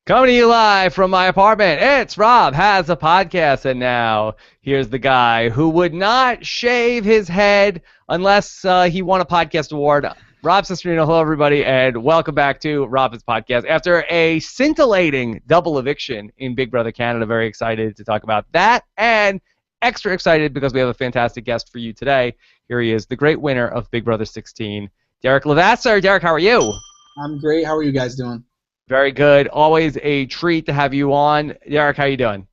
Coming to you live from my apartment, it's Rob Has a Podcast, and now here's the guy who would not shave his head unless he won a podcast award. Rob Cesternino, hello everybody, and welcome back to Rob Has a Podcast. After a scintillating double eviction in Big Brother Canada, very excited to talk about that, and extra excited because we have a fantastic guest for you today. Here he is, the great winner of Big Brother 16, Derek Levasseur. Derek, how are you? I'm great. How are you guys doing? Very good. Always a treat to have you on. Derek, how you doing?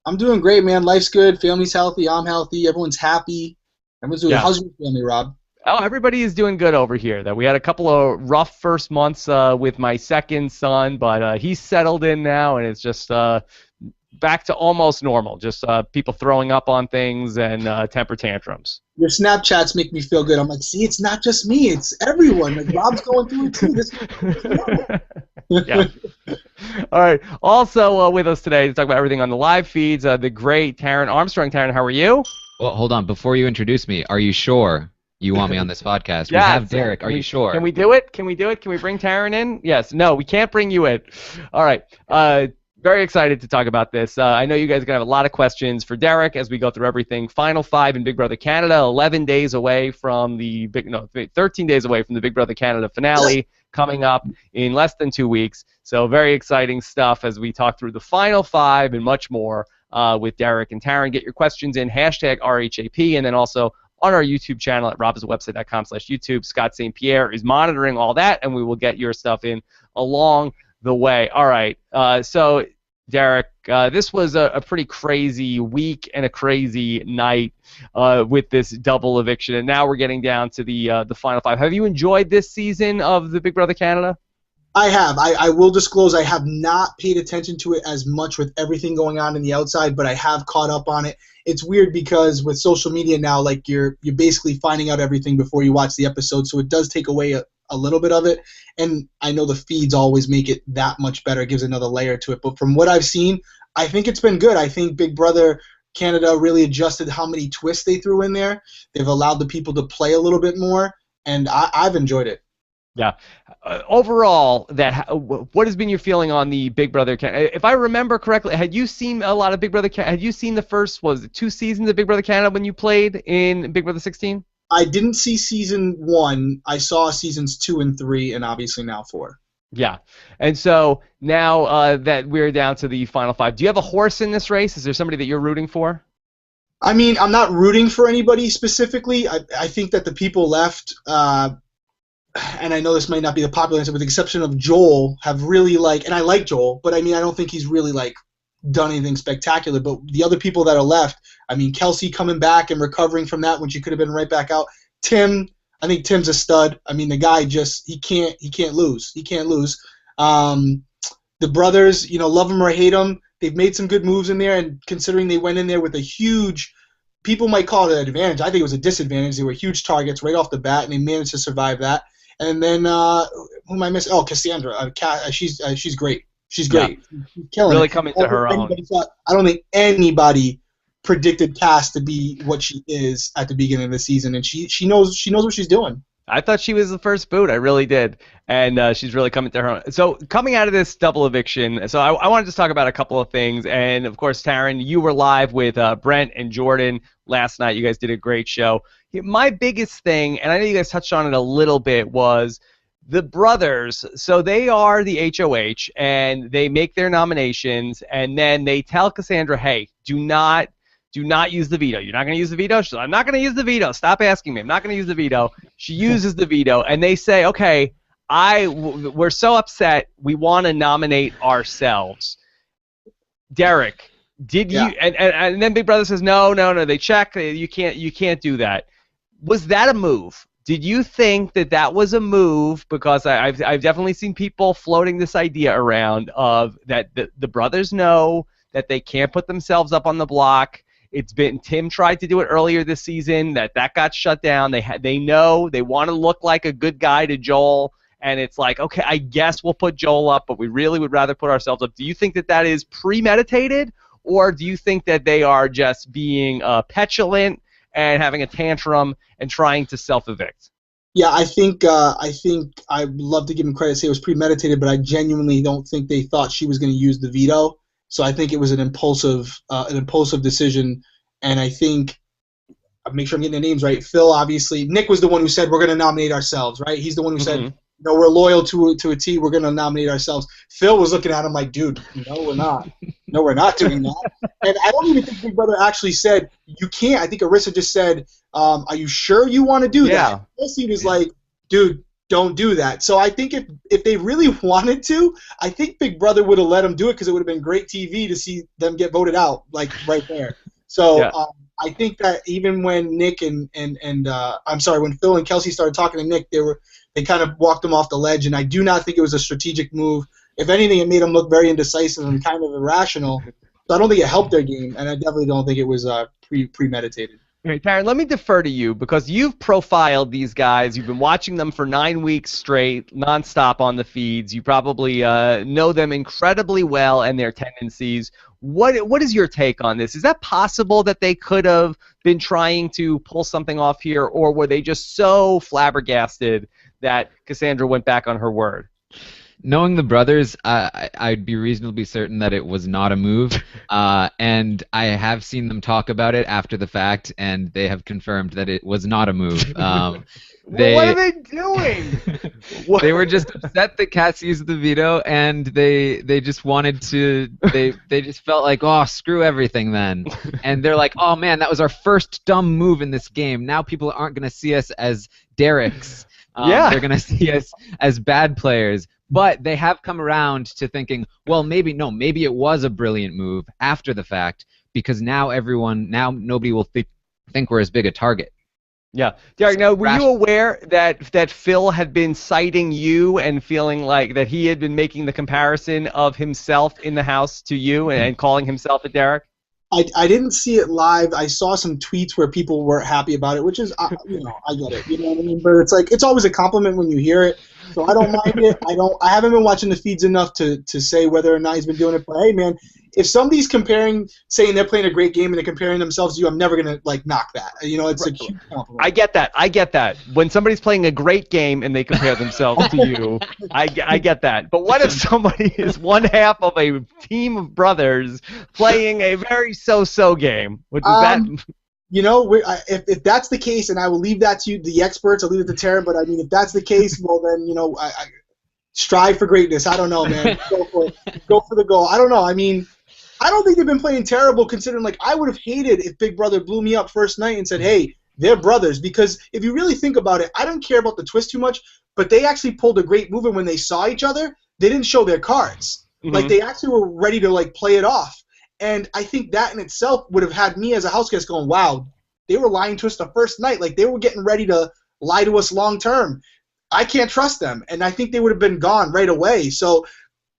I'm doing great, man. Life's good. Family's healthy. I'm healthy. Everyone's happy. Everyone's doing. Yeah. How's your family, Rob? Oh, everybody is doing good over here. That we had a couple of rough first months with my second son, but he's settled in now, and it's just back to almost normal. Just people throwing up on things and temper tantrums. Your Snapchats make me feel good. I'm like, see, it's not just me. It's everyone. Like, Rob's going through it too. This Yeah. All right. Also with us today to talk about everything on the live feeds, the great Taryn Armstrong. Taryn, how are you? Well, hold on. Before you introduce me, are you sure you want me on this podcast? We have Derek. Are you sure? Can we do it? Can we do it? Can we bring Taryn in? Yes. No, we can't bring you in. All right. Very excited to talk about this. I know you guys are going to have a lot of questions for Derek as we go through everything. Final 5 in Big Brother Canada, 11 days away from the 13 days away from the Big Brother Canada finale coming up in less than 2 weeks. So very exciting stuff as we talk through the Final 5 and much more with Derek and Taryn. Get your questions in, hashtag RHAP, and then also on our YouTube channel at robhasawebsite.com/YouTube. Scott St. Pierre is monitoring all that, and we will get your stuff in along the way. All right. So, Derek, this was a pretty crazy week and a crazy night with this double eviction, and now we're getting down to the Final 5. Have you enjoyed this season of the Big Brother Canada? I have. I will disclose I have not paid attention to it as much with everything going on in the outside, but I have caught up on it. It's weird because with social media now, like you're basically finding out everything before you watch the episode, so it does take away a little bit of it. And I know the feeds always make it that much better. It gives another layer to it. But from what I've seen, I think it's been good. I think Big Brother Canada really adjusted how many twists they threw in there. They've allowed the people to play a little bit more, and I've enjoyed it. Yeah. Overall, what has been your feeling on the Big Brother Canada? If I remember correctly, had you seen a lot of Big Brother Canada? Had you seen the first, 2 seasons of Big Brother Canada when you played in Big Brother 16? I didn't see season 1. I saw seasons 2 and 3, and obviously now 4. Yeah. And so now that we're down to the Final 5, do you have a horse in this race? Is there somebody that you're rooting for? I mean, I'm not rooting for anybody specifically. I think that the people left, and I know this might not be the popular answer, with the exception of Joel, have really, and I like Joel, but I mean, I don't think he's really, done anything spectacular. But the other people that are left, I mean, Kelsey coming back and recovering from that when she could have been right back out. Tim, I think Tim's a stud. I mean, the guy just he can't lose. He can't lose. The brothers, love him or hate him, they've made some good moves in there. And considering they went in there with a huge, people might call it an advantage. I think it was a disadvantage. They were huge targets right off the bat, and they managed to survive that. And then who am I missing? Oh, Cassandra. She's great. She's great. Yeah. She's killing really it. coming to her own. I don't think anybody predicted Cass to be what she is at the beginning of the season, and she knows what she's doing. I thought she was the first boot. I really did. And she's really coming to her own. So coming out of this double eviction, so I wanted to talk about a couple of things. And, of course, Taryn, you were live with Brent and Jordan last night. You guys did a great show. My biggest thing, and I know you guys touched on it a little bit, was the brothers. So they are the HOH, and they make their nominations, and then they tell Cassandra, hey, do not use the veto. You're not going to use the veto? She's like, I'm not going to use the veto. Stop asking me. I'm not going to use the veto. She uses the veto, and they say, okay, we're so upset. We want to nominate ourselves. Derek, did you? And then Big Brother says, no. They check. You can't do that. Was that a move? Did you think that was a move? Because I've definitely seen people floating this idea around of that the brothers know that they can't put themselves up on the block. Tim tried to do it earlier this season. That got shut down. They know they want to look like a good guy to Joel, and it's like, okay, I guess we'll put Joel up, but we really would rather put ourselves up. Do you think that is premeditated, or do you think that they are just being petulant and having a tantrum and trying to self-evict? Yeah, I think I'd love to give him credit, say it was premeditated, but I genuinely don't think they thought she was going to use the veto. So I think it was an impulsive decision, and I think I'll make sure I'm getting the names right. Phil, obviously, Nick was the one who said we're going to nominate ourselves, right? He's the one who said, no, we're loyal to a T. We're going to nominate ourselves. Phil was looking at him like, dude, no, we're not. No, we're not doing that. And I don't even think Big Brother actually said you can't. I think Arisa just said, are you sure you want to do that? He was like, dude, don't do that. So I think if they really wanted to, I think Big Brother would have let them do it because it would have been great TV to see them get voted out, like right there. So I think that even when Nick and when Phil and Kelsey started talking to Nick, they kind of walked him off the ledge, and I do not think it was a strategic move. If anything, it made them look very indecisive and kind of irrational. So I don't think it helped their game, and I definitely don't think it was premeditated. Okay, Taryn, let me defer to you because you've profiled these guys. You've been watching them for 9 weeks straight, nonstop on the feeds. You probably know them incredibly well and their tendencies. What is your take on this? Is that possible that they could have been trying to pull something off here, or were they just so flabbergasted that Cassandra went back on her word? Knowing the brothers, I'd be reasonably certain that it was not a move, and I have seen them talk about it after the fact, and they have confirmed that it was not a move. What are they doing? They were just upset that Cass used the veto, and they just wanted to. They just felt like, oh, screw everything then, and they're like, oh man, that was our first dumb move in this game. Now people aren't going to see us as Derek's. They're going to see us as bad players. But they have come around to thinking, well, maybe it was a brilliant move after the fact because now nobody will think we're as big a target. Yeah. Derek, now, were you aware that Phil had been citing you and feeling like that he had been making the comparison of himself in the house to you and calling himself a Derek? I didn't see it live. I saw some tweets where people weren't happy about it, which is, I get it. You know what I mean? But it's always a compliment when you hear it. So I don't mind it. I haven't been watching the feeds enough to say whether or not he's been doing it. But hey, man, if somebody's saying they're playing a great game and they're comparing themselves to you, I'm never gonna knock that. It's a huge compliment. I get that. When somebody's playing a great game and they compare themselves to you, I get that. But what if somebody is one half of a team of brothers playing a very so-so game? If that's the case, and I will leave that to you, the experts, I'll leave it to Taryn, but I mean, if that's the case, well then, I strive for greatness. I don't know, man. Go for it. Go for the goal. I don't know. I mean, I don't think they've been playing terrible considering, I would have hated if Big Brother blew me up first night and said, hey, they're brothers, because if you really think about it, I don't care about the twist too much, but they actually pulled a great move, and when they saw each other, they didn't show their cards. Mm-hmm. They actually were ready to, play it off. And I think that in itself would have had me as a house guest going, wow, they were lying to us the first night. They were getting ready to lie to us long term. I can't trust them. And I think they would have been gone right away. So,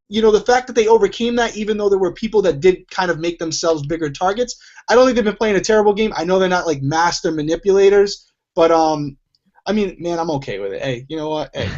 the fact that they overcame that, even though there were people that did kind of make themselves bigger targets, I don't think they've been playing a terrible game. I know they're not master manipulators, but I mean, man, I'm okay with it. Hey, you know what? Hey,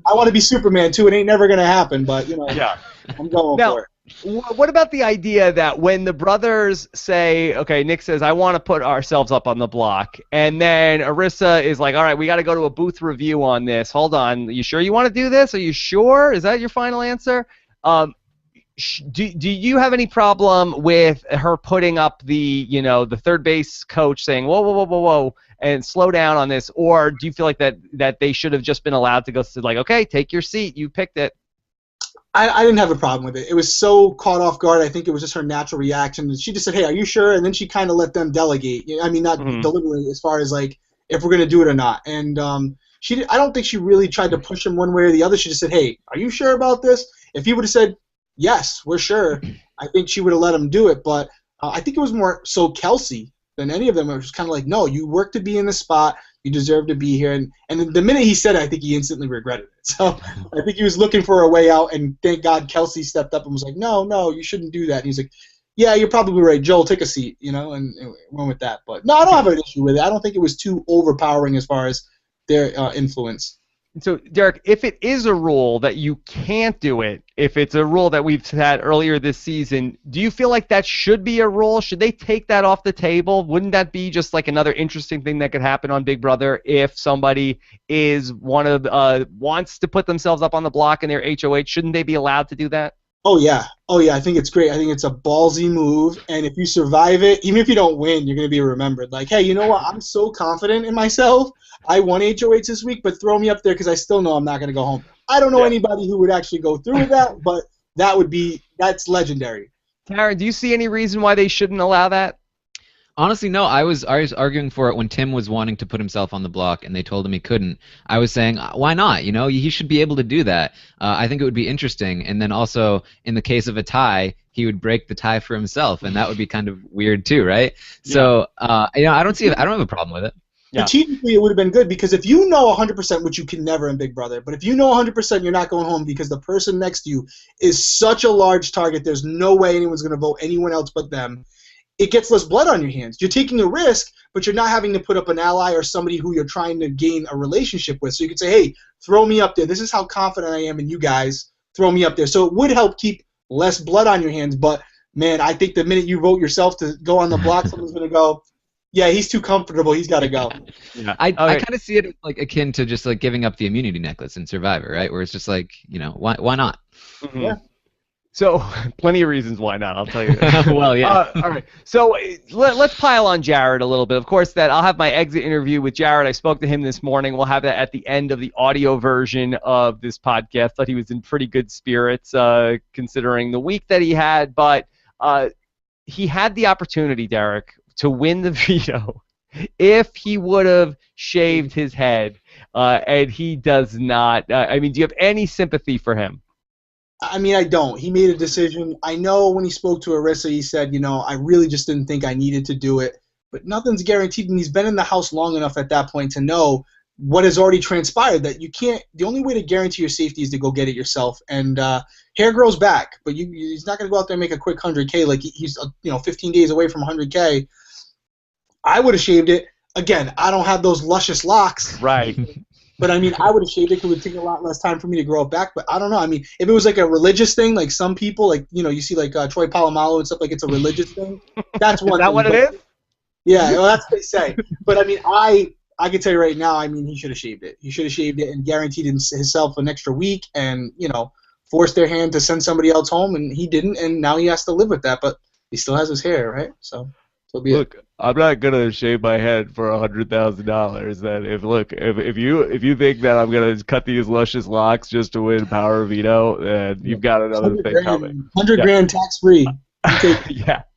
I want to be Superman too. It ain't never gonna happen, but I'm going for it. What about the idea that when the brothers say, okay, Nick says, I want to put ourselves up on the block, and then Arisa is like, all right, we got to go to a booth review on this. Hold on. You sure you want to do this? Are you sure? Is that your final answer? Do you have any problem with her putting up the third base coach saying, whoa, and slow down on this, or do you feel like that they should have just been allowed to go to okay, take your seat, you picked it? I didn't have a problem with it. It was so caught off guard. I think it was just her natural reaction. She just said, hey, are you sure? And then she kind of let them delegate. I mean, not deliberately as far as if we're going to do it or not. And I don't think she really tried to push him one way or the other. She just said, hey, are you sure about this? If he would have said, yes, we're sure, I think she would have let him do it. But I think it was more so Kelsey than any of them. It was kind of like, no, you work to be in the spot. You deserve to be here. And the minute he said it, I think he instantly regretted it. So I think he was looking for a way out, and thank God Kelsey stepped up and was like, no, you shouldn't do that. And he's like, yeah, you're probably right. Joel, take a seat, and went with that. But no, I don't have an issue with it. I don't think it was too overpowering as far as their influence. So, Derek, if it is a rule that you can't do it, if it's a rule that we've had earlier this season, do you feel like that should be a rule? Should they take that off the table? Wouldn't that be just like another interesting thing that could happen on Big Brother if somebody is wants to put themselves up on the block in their HOH? Shouldn't they be allowed to do that? Oh yeah. I think it's great. I think it's a ballsy move, and if you survive it, even if you don't win, you're gonna be remembered. Like, hey, you know what? I'm so confident in myself. I won HOH this week, but throw me up there because I still know I'm not gonna go home. I don't know anybody who would actually go through with that, but that's legendary. Taryn, do you see any reason why they shouldn't allow that? Honestly, no. I was arguing for it when Tim was wanting to put himself on the block, and they told him he couldn't. I was saying, why not? You know, he should be able to do that. I think it would be interesting. And then also, in the case of a tie, he would break the tie for himself, and that would be kind of weird too, right? Yeah. So, I don't have a problem with it. Yeah. Strategically, it would have been good because if you know 100%, which you can never in Big Brother, but if you know 100% you're not going home because the person next to you is such a large target, there's no way anyone's going to vote anyone else but them. It gets less blood on your hands. You're taking a risk, but you're not having to put up an ally or somebody who you're trying to gain a relationship with. So you could say, hey, throw me up there. This is how confident I am in you guys. Throw me up there. So it would help keep less blood on your hands. But, man, I think the minute you vote yourself to go on the block, someone's going to go, yeah, he's too comfortable. He's got to go. Yeah. I kind of see it like akin to just like giving up the immunity necklace in Survivor, right? Where it's just like, why not? Mm-hmm. Yeah. So, plenty of reasons why not, I'll tell you. Well, yeah. All right. So, let's pile on Jared a little bit. Of course, I'll have my exit interview with Jared. I spoke to him this morning. We'll have that at the end of the audio version of this podcast. Thought he was in pretty good spirits considering the week that he had. But he had the opportunity, Derek, to win the veto if he would have shaved his head, and he does not. Do you have any sympathy for him? I mean, I don't. He made a decision. I know when he spoke to Arisa, he said, I really just didn't think I needed to do it. But nothing's guaranteed, and he's been in the house long enough at that point to know what has already transpired, that you can't – the only way to guarantee your safety is to go get it yourself. And hair grows back, but he's not going to go out there and make a quick 100K like he's 15 days away from 100K. I would have shaved it. Again, I don't have those luscious locks. Right. But, I would have shaved it because it would take a lot less time for me to grow it back. But I don't know. If it was like a religious thing, like some people, like, you see like Troy Polamalu and stuff, like it's a religious thing. That's one thing. Is that what it is? Yeah, well, that's what they say. But, I can tell you right now, he should have shaved it. He should have shaved it and guaranteed himself an extra week and, forced their hand to send somebody else home, and he didn't, and now he has to live with that. But he still has his hair, right? So be it. Look, I'm not gonna shave my head for $100,000. That if you think that I'm gonna cut these luscious locks just to win Power Veto, then you've got another thing coming. $100,000 tax free.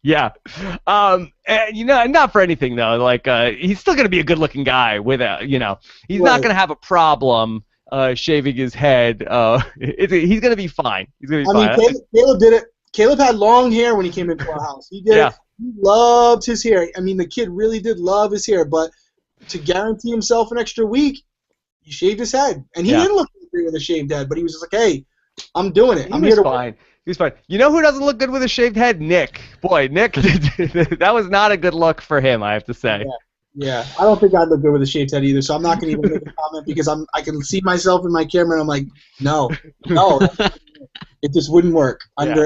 Yeah. And not for anything though. Like he's still gonna be a good-looking guy with he's not gonna have a problem shaving his head. He's gonna be fine. He's gonna be fine. Caleb did it. Caleb had long hair when he came into our house. He did it. He loved his hair. The kid really did love his hair, but to guarantee himself an extra week, he shaved his head. And he didn't look good with a shaved head, but he was just like, hey, I'm doing it. I'm here to win. He's fine. You know who doesn't look good with a shaved head? Nick. Boy, Nick, that was not a good look for him, I have to say. Yeah. I don't think I'd look good with a shaved head either, so I'm not going to even make a comment because I can see myself in my camera and I'm like, no. It just wouldn't work. I did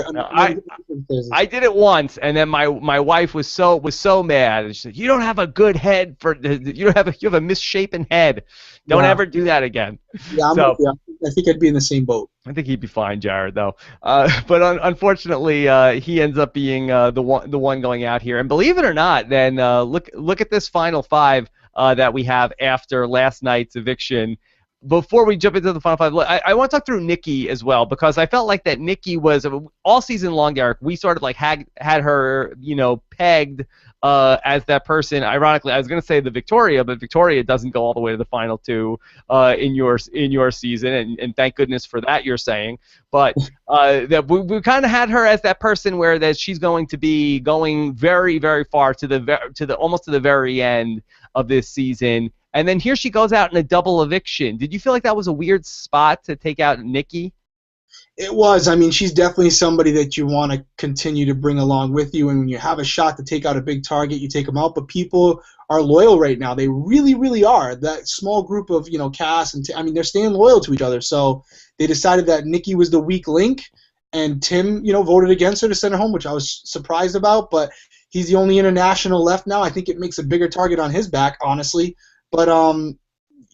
it once, and then my wife was so mad. And she said, "You don't have a good head you have a misshapen head. Don't ever do that again." Yeah, I think I'd be in the same boat. I think he'd be fine, Jared, though. But unfortunately, he ends up being the one going out here. And believe it or not, then look at this final five that we have after last night's eviction. Before we jump into the final five, I want to talk through Nikki as well, because I felt like that Nikki was all season long, Derek. We sort of like had her, pegged as that person. Ironically, I was going to say the Victoria, but Victoria doesn't go all the way to the final two in your season, and thank goodness for that. You're saying, but that we kind of had her as that person where that she's going to be going very, very far to the almost to the very end of this season. And then here she goes out in a double eviction. Did you feel like that was a weird spot to take out Nikki? It was. I mean, she's definitely somebody that you want to continue to bring along with you. And when you have a shot to take out a big target, you take them out. But people are loyal right now. They really, really are. That small group of, Cass and I mean, they're staying loyal to each other. So they decided that Nikki was the weak link, and Tim, voted against her to send her home, which I was surprised about. But he's the only international left now. I think it makes a bigger target on his back, honestly. But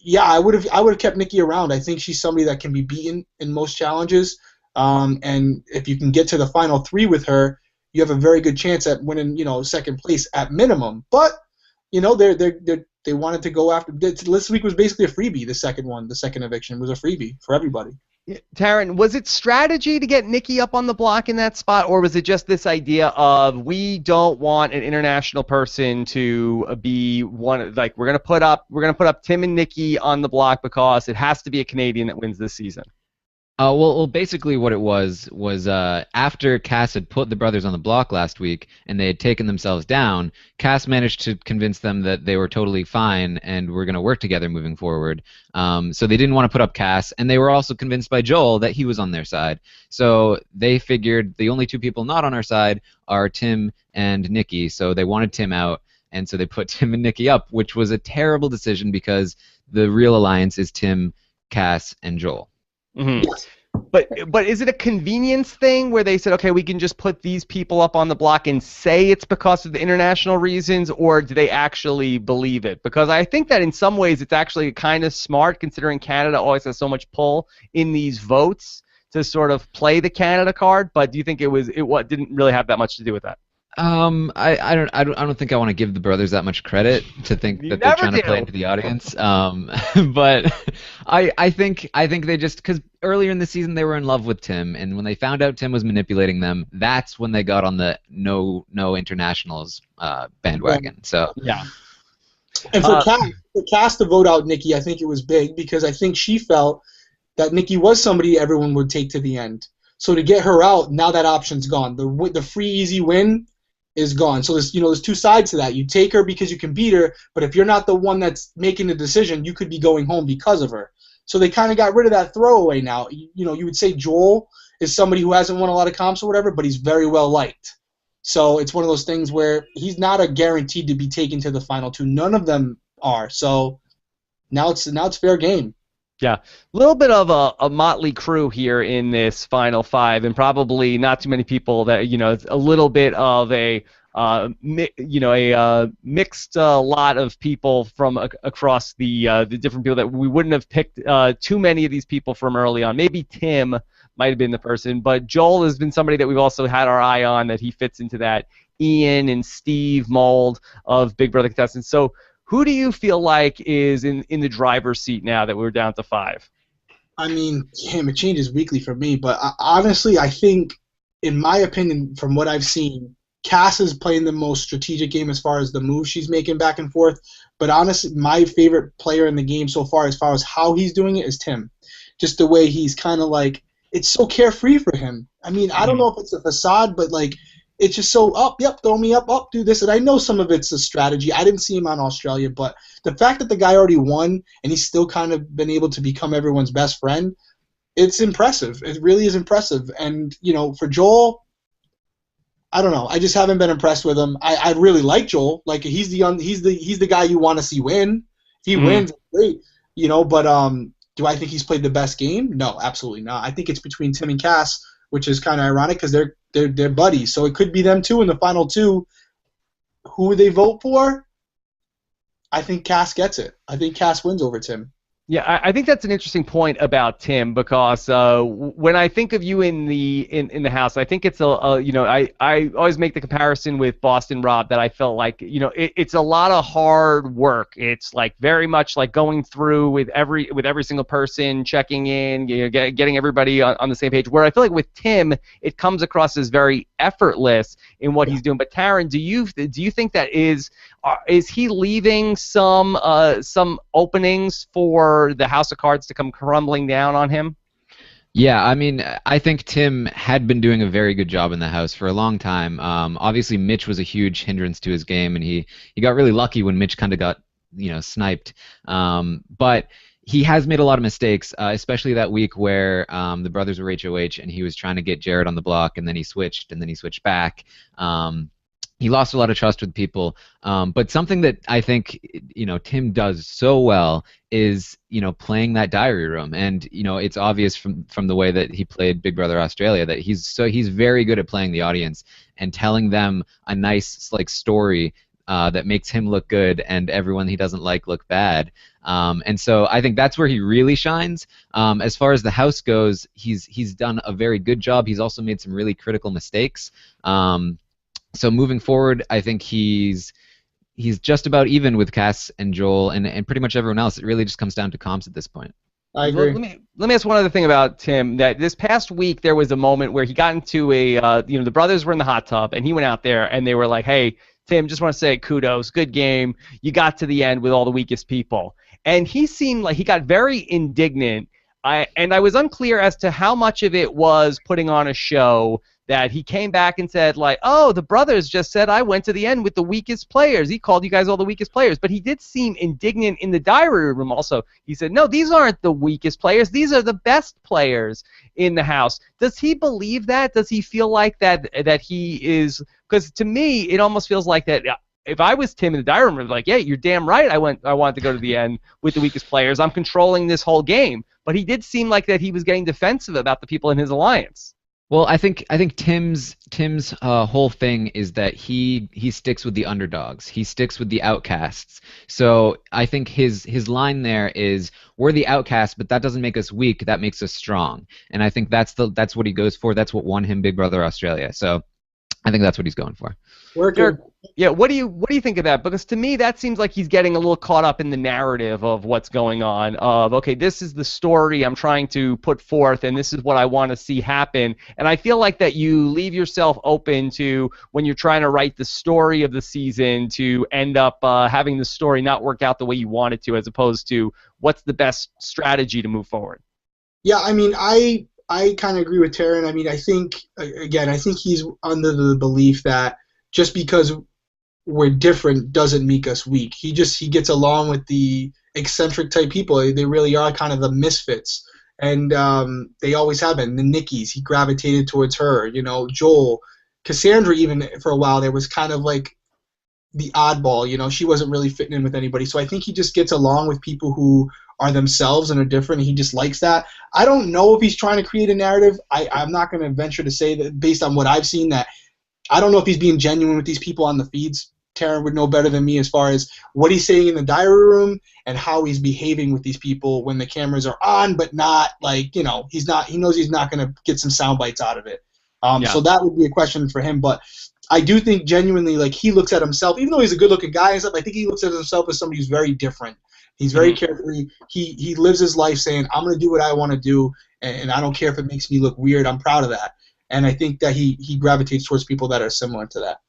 yeah, I would have kept Nikki around. I think she's somebody that can be beaten in most challenges. And if you can get to the final 3 with her, you have a very good chance at winning, second place at minimum. But they wanted to go after. This week was basically a freebie. The second eviction was a freebie for everybody. Taryn, was it strategy to get Nikki up on the block in that spot, or was it just this idea of we don't want an international person to be one? Like we're gonna put up Tim and Nikki on the block because it has to be a Canadian that wins this season. Well, basically what it was after Cass had put the brothers on the block last week and they had taken themselves down, Cass managed to convince them that they were totally fine and were going to work together moving forward. So they didn't want to put up Cass, and they were also convinced by Joel that he was on their side. So they figured the only 2 people not on our side are Tim and Nikki, so they wanted Tim out, and so they put Tim and Nikki up, which was a terrible decision because the real alliance is Tim, Cass, and Joel. Mm-hmm. Yes. But is it a convenience thing where they said, okay, we can just put these people up on the block and say it's because of the international reasons, or do they actually believe it? Because I think that in some ways it's actually kind of smart, considering Canada always has so much pull in these votes, to sort of play the Canada card. But do you think it didn't really have that much to do with that? I don't think I want to give the brothers that much credit to think that they're trying to play into the audience. But I think they just, because earlier in the season they were in love with Tim, and when they found out Tim was manipulating them, that's when they got on the no internationals bandwagon. So yeah. And for Cass to vote out Nikki, I think it was big because I think she felt that Nikki was somebody everyone would take to the end. So to get her out, now that option's gone. The free easy win is gone. So there's 2 sides to that. You take her because you can beat her, but if you're not the one that's making the decision, you could be going home because of her. So they kind of got rid of that throwaway now. You would say Joel is somebody who hasn't won a lot of comps or whatever, but he's very well liked. So it's one of those things where he's not a guaranteed to be taken to the final 2. None of them are. So now it's fair game. Yeah, a little bit of a motley crew here in this final 5, and probably not too many people that it's a little bit of a mixed lot of people from across the different people that we wouldn't have picked too many of these people from early on. Maybe Tim might have been the person, but Joel has been somebody that we've also had our eye on, that he fits into that Ian and Steve mold of Big Brother contestants. So who do you feel like is in the driver's seat now that we're down to 5? I mean, it changes weekly for me, but honestly, I think, in my opinion, from what I've seen, Cass is playing the most strategic game as far as the moves she's making back and forth. But honestly, my favorite player in the game so far, as far as how he's doing it, is Tim. Just the way he's kind of like, it's so carefree for him. I mean, I don't know if it's a facade, but like, it's just so throw me up, do this. And I know some of it's a strategy. I didn't see him on Australia, but the fact that the guy already won and he's still kind of been able to become everyone's best friend, it's impressive. It really is impressive. And, for Joel, I don't know. I just haven't been impressed with him. I really like Joel. Like, he's the guy you want to see win. If he wins, great. But do I think he's played the best game? No, absolutely not. I think it's between Tim and Cass, which is kind of ironic because they're buddies. So it could be them two in the final 2. Who would they vote for? I think Cass gets it. I think Cass wins over Tim. Yeah, I think that's an interesting point about Tim, because when I think of you in the house, I think it's I always make the comparison with Boston Rob, that I felt like it's a lot of hard work. It's like very much like going through with every single person, checking in, getting everybody on the same page. Where I feel like with Tim, it comes across as very effortless in what he's doing. But Taryn, do you think that is he leaving some openings for the House of Cards to come crumbling down on him? Yeah, I mean, I think Tim had been doing a very good job in the house for a long time. Obviously, Mitch was a huge hindrance to his game, and he got really lucky when Mitch kind of got sniped. But he has made a lot of mistakes, especially that week where the brothers were HOH and he was trying to get Jared on the block, and then he switched, back. He lost a lot of trust with people. But something that I think Tim does so well is playing that diary room, and it's obvious from the way that he played Big Brother Australia that he's very good at playing the audience and telling them a nice story that makes him look good and everyone he doesn't like look bad. And so I think that's where he really shines. As far as the house goes, he's done a very good job. He's also made some really critical mistakes. So moving forward, I think he's just about even with Cass and Joel and pretty much everyone else. It really just comes down to comps at this point. I agree. Let me ask one other thing about Tim. That this past week there was a moment where he got into the brothers were in the hot tub and he went out there and they were like, "Hey, Tim, just want to say kudos, good game. You got to the end with all the weakest people." And he seemed like he got very indignant. I was unclear as to how much of it was putting on a show, that he came back and said, like, "Oh, the brothers just said I went to the end with the weakest players. He called you guys all the weakest players." But he did seem indignant in the diary room also. He said, "No, these aren't the weakest players. These are the best players in the house." Does he believe that? Does he feel like that he is? Because to me, it almost feels like that. If I was Tim in the diary room, I'd be like, "Yeah, you're damn right. I wanted to go to the end with the weakest players. I'm controlling this whole game." But he did seem like that he was getting defensive about the people in his alliance. Well, I think Tim's whole thing is that he sticks with the underdogs. He sticks with the outcasts. So I think his line there is, we're the outcasts, but that doesn't make us weak. That makes us strong. And I think that's what he goes for. That's what won him Big Brother Australia. So I think that's what he's going for. Yeah, what do you think of that? Because to me, that seems like he's getting a little caught up in the narrative of what's going on. Of, okay, this is the story I'm trying to put forth, and this is what I want to see happen. And I feel like that you leave yourself open to, when you're trying to write the story of the season, to end up having the story not work out the way you want it to, as opposed to what's the best strategy to move forward. Yeah, I mean, I kind of agree with Taryn. I mean, I think he's under the belief that just because we're different doesn't make us weak. He gets along with the eccentric type people. They really are kind of the misfits, and they always have been. The Nickies, he gravitated towards her. Joel, Cassandra, even for a while there was kind of like the oddball. She wasn't really fitting in with anybody. So I think he just gets along with people who are themselves and are different, and he just likes that. I don't know if he's trying to create a narrative. I'm not going to venture to say that based on what I've seen, that I don't know if he's being genuine with these people on the feeds. Taryn would know better than me as far as what he's saying in the diary room and how he's behaving with these people when the cameras are on, but not like, he knows he's not going to get some sound bites out of it. So that would be a question for him. But I do think genuinely, like, he looks at himself, even though he's a good looking guy and stuff, I think he looks at himself as somebody who's very different. He's very carefree. He lives his life saying, I'm going to do what I want to do, and I don't care if it makes me look weird. I'm proud of that. And I think that he gravitates towards people that are similar to that.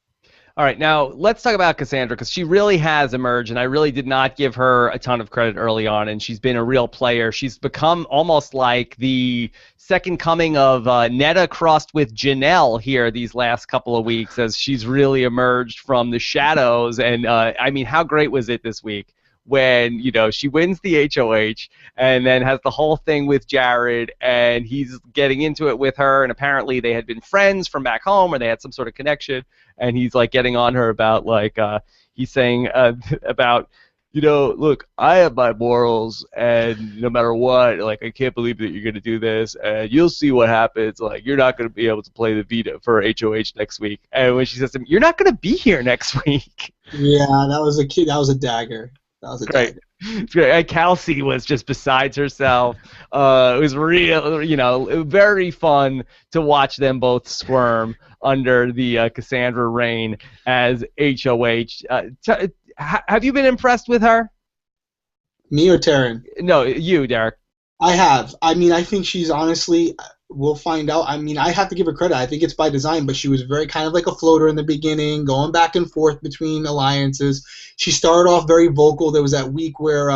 All right, now let's talk about Cassandra, because she really has emerged, and I really did not give her a ton of credit early on, and she's been a real player. She's become almost like the second coming of Netta crossed with Janelle here these last couple of weeks, as she's really emerged from the shadows. And, I mean, how great was it this week when, she wins the HOH and then has the whole thing with Jared, and he's getting into it with her, and apparently they had been friends from back home, or they had some sort of connection, and he's like getting on her about, like, he's saying about, look, I have my morals, and no matter what, like, I can't believe that you're going to do this, and you'll see what happens. Like, you're not going to be able to play the veto for HOH next week. And when she says to him, you're not going to be here next week. Yeah, that was a dagger. That was a great. It's great. And Kelsey was just besides herself. It was real, very fun to watch them both squirm under the Cassandra reign as HOH. Have you been impressed with her? Me or Taryn? No, you, Derek. I have. I mean, I think she's honestly, we'll find out. I mean, I have to give her credit. I think it's by design, but she was very kind of like a floater in the beginning, going back and forth between alliances. She started off very vocal. There was that week where,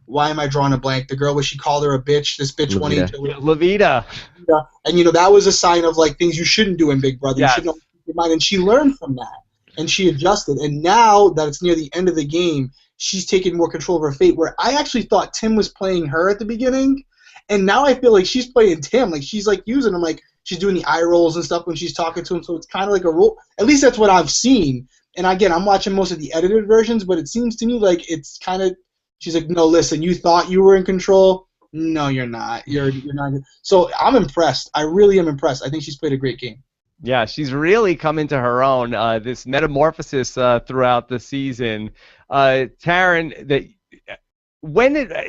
why am I drawing a blank? The girl where she called her a bitch. This bitch went into Levita. Yeah. And, that was a sign of, like, things you shouldn't do in Big Brother. Yes. You shouldn't keep your mind. And she learned from that. And she adjusted. And now that it's near the end of the game, she's taken more control of her fate. Where I actually thought Tim was playing her at the beginning, and now I feel like she's playing Tim. Like she's like using him, like she's doing the eye rolls and stuff when she's talking to him. So it's kind of like a role. At least that's what I've seen. And again, I'm watching most of the edited versions, but it seems to me like it's kind of she's like, no, listen, you thought you were in control. No, you're not. You're not. So I'm impressed. I really am impressed. I think she's played a great game. Yeah, she's really come into her own. This metamorphosis throughout the season. Taryn,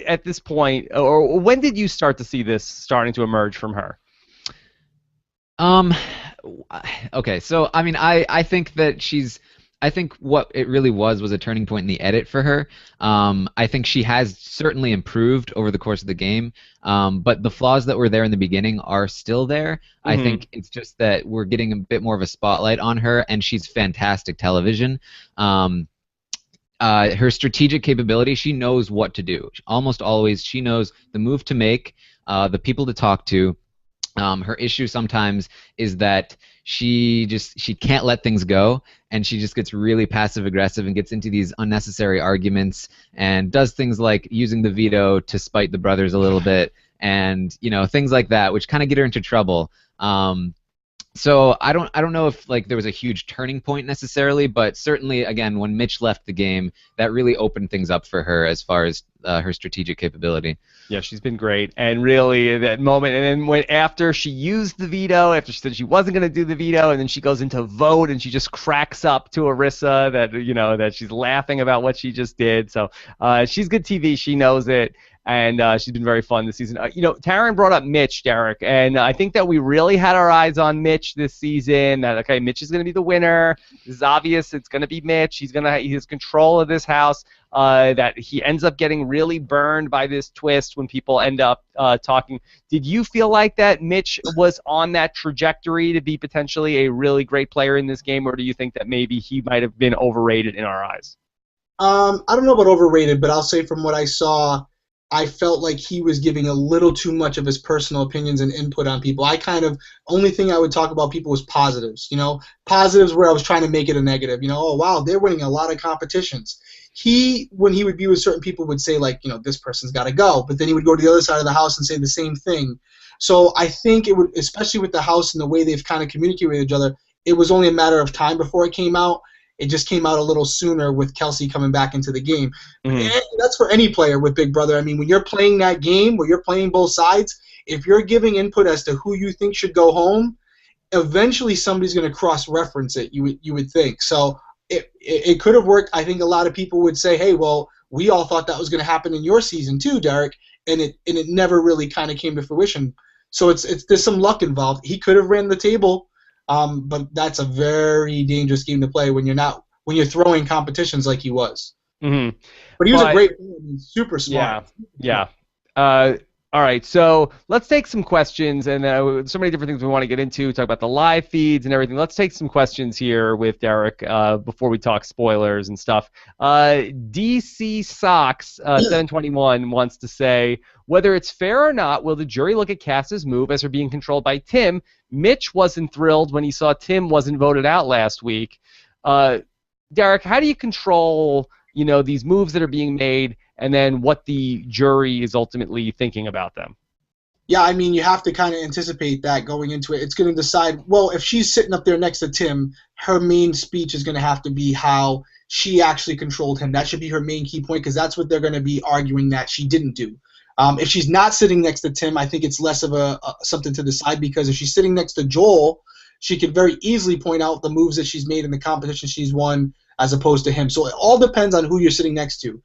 at this point, or when did you start to see this starting to emerge from her? Okay, so I mean, I think that I think what it really was a turning point in the edit for her. I think she has certainly improved over the course of the game, but the flaws that were there in the beginning are still there. Mm-hmm. I think it's just that we're getting a bit more of a spotlight on her, and she's fantastic television. Her strategic capability, she knows what to do. Almost always, she knows the move to make, the people to talk to. Her issue sometimes is that she can't let things go, and she just gets really passive aggressive and gets into these unnecessary arguments and does things like using the veto to spite the brothers a little bit, and things like that, which kind of get her into trouble. So I don't know if there was a huge turning point necessarily, but certainly again when Mitch left the game, that really opened things up for her as far as her strategic capability. Yeah, she's been great, and really that moment, and then after she used the veto, after she said she wasn't going to do the veto, and then she goes into vote, and she just cracks up to Arissa that she's laughing about what she just did. So she's good TV, she knows it. And she's been very fun this season. Taryn brought up Mitch, Derek, and I think that we really had our eyes on Mitch this season. That okay, Mitch is going to be the winner. This is obvious. It's going to be Mitch. He has control of this house. That he ends up getting really burned by this twist when people end up talking. Did you feel like that Mitch was on that trajectory to be potentially a really great player in this game, or do you think that maybe he might have been overrated in our eyes? I don't know about overrated, but I'll say from what I saw, I felt like he was giving a little too much of his personal opinions and input on people. Only thing I would talk about people was positives, positives where I was trying to make it a negative, oh wow, they're winning a lot of competitions. When he would be with certain people would say this person's got to go, but then he would go to the other side of the house and say the same thing. So I think it would, especially with the house and the way they've kind of communicated with each other, it was only a matter of time before it came out. It just came out a little sooner with Kelsey coming back into the game. Mm-hmm. And that's for any player with Big Brother. I mean, when you're playing that game where you're playing both sides, if you're giving input as to who you think should go home, eventually somebody's going to cross-reference it, you would think. So it could have worked. I think a lot of people would say, hey, well, we all thought that was going to happen in your season too, Derek, and it never really kind of came to fruition. So there's some luck involved. He could have ran the table. But that's a very dangerous game to play when you're throwing competitions like he was. Mm-hmm. But he was a great player, super smart. Yeah. All right, so let's take some questions, and so many different things we want to get into. Talk about the live feeds and everything. Let's take some questions here with Derek before we talk spoilers and stuff. DC Sox 721 wants to say, whether it's fair or not, will the jury look at Cass's move as her being controlled by Tim? Mitch wasn't thrilled when he saw Tim wasn't voted out last week. Derek, how do you control these moves that are being made, and then what the jury is ultimately thinking about them? Yeah, I mean, you have to kind of anticipate that going into it. It's going to decide, well, if she's sitting up there next to Tim, her main speech is going to have to be how she actually controlled him. That should be her main key point, because that's what they're going to be arguing that she didn't do. If she's not sitting next to Tim, I think it's less of something to decide, because if she's sitting next to Joel, she could very easily point out the moves that she's made in the competition she's won as opposed to him. So it all depends on who you're sitting next to.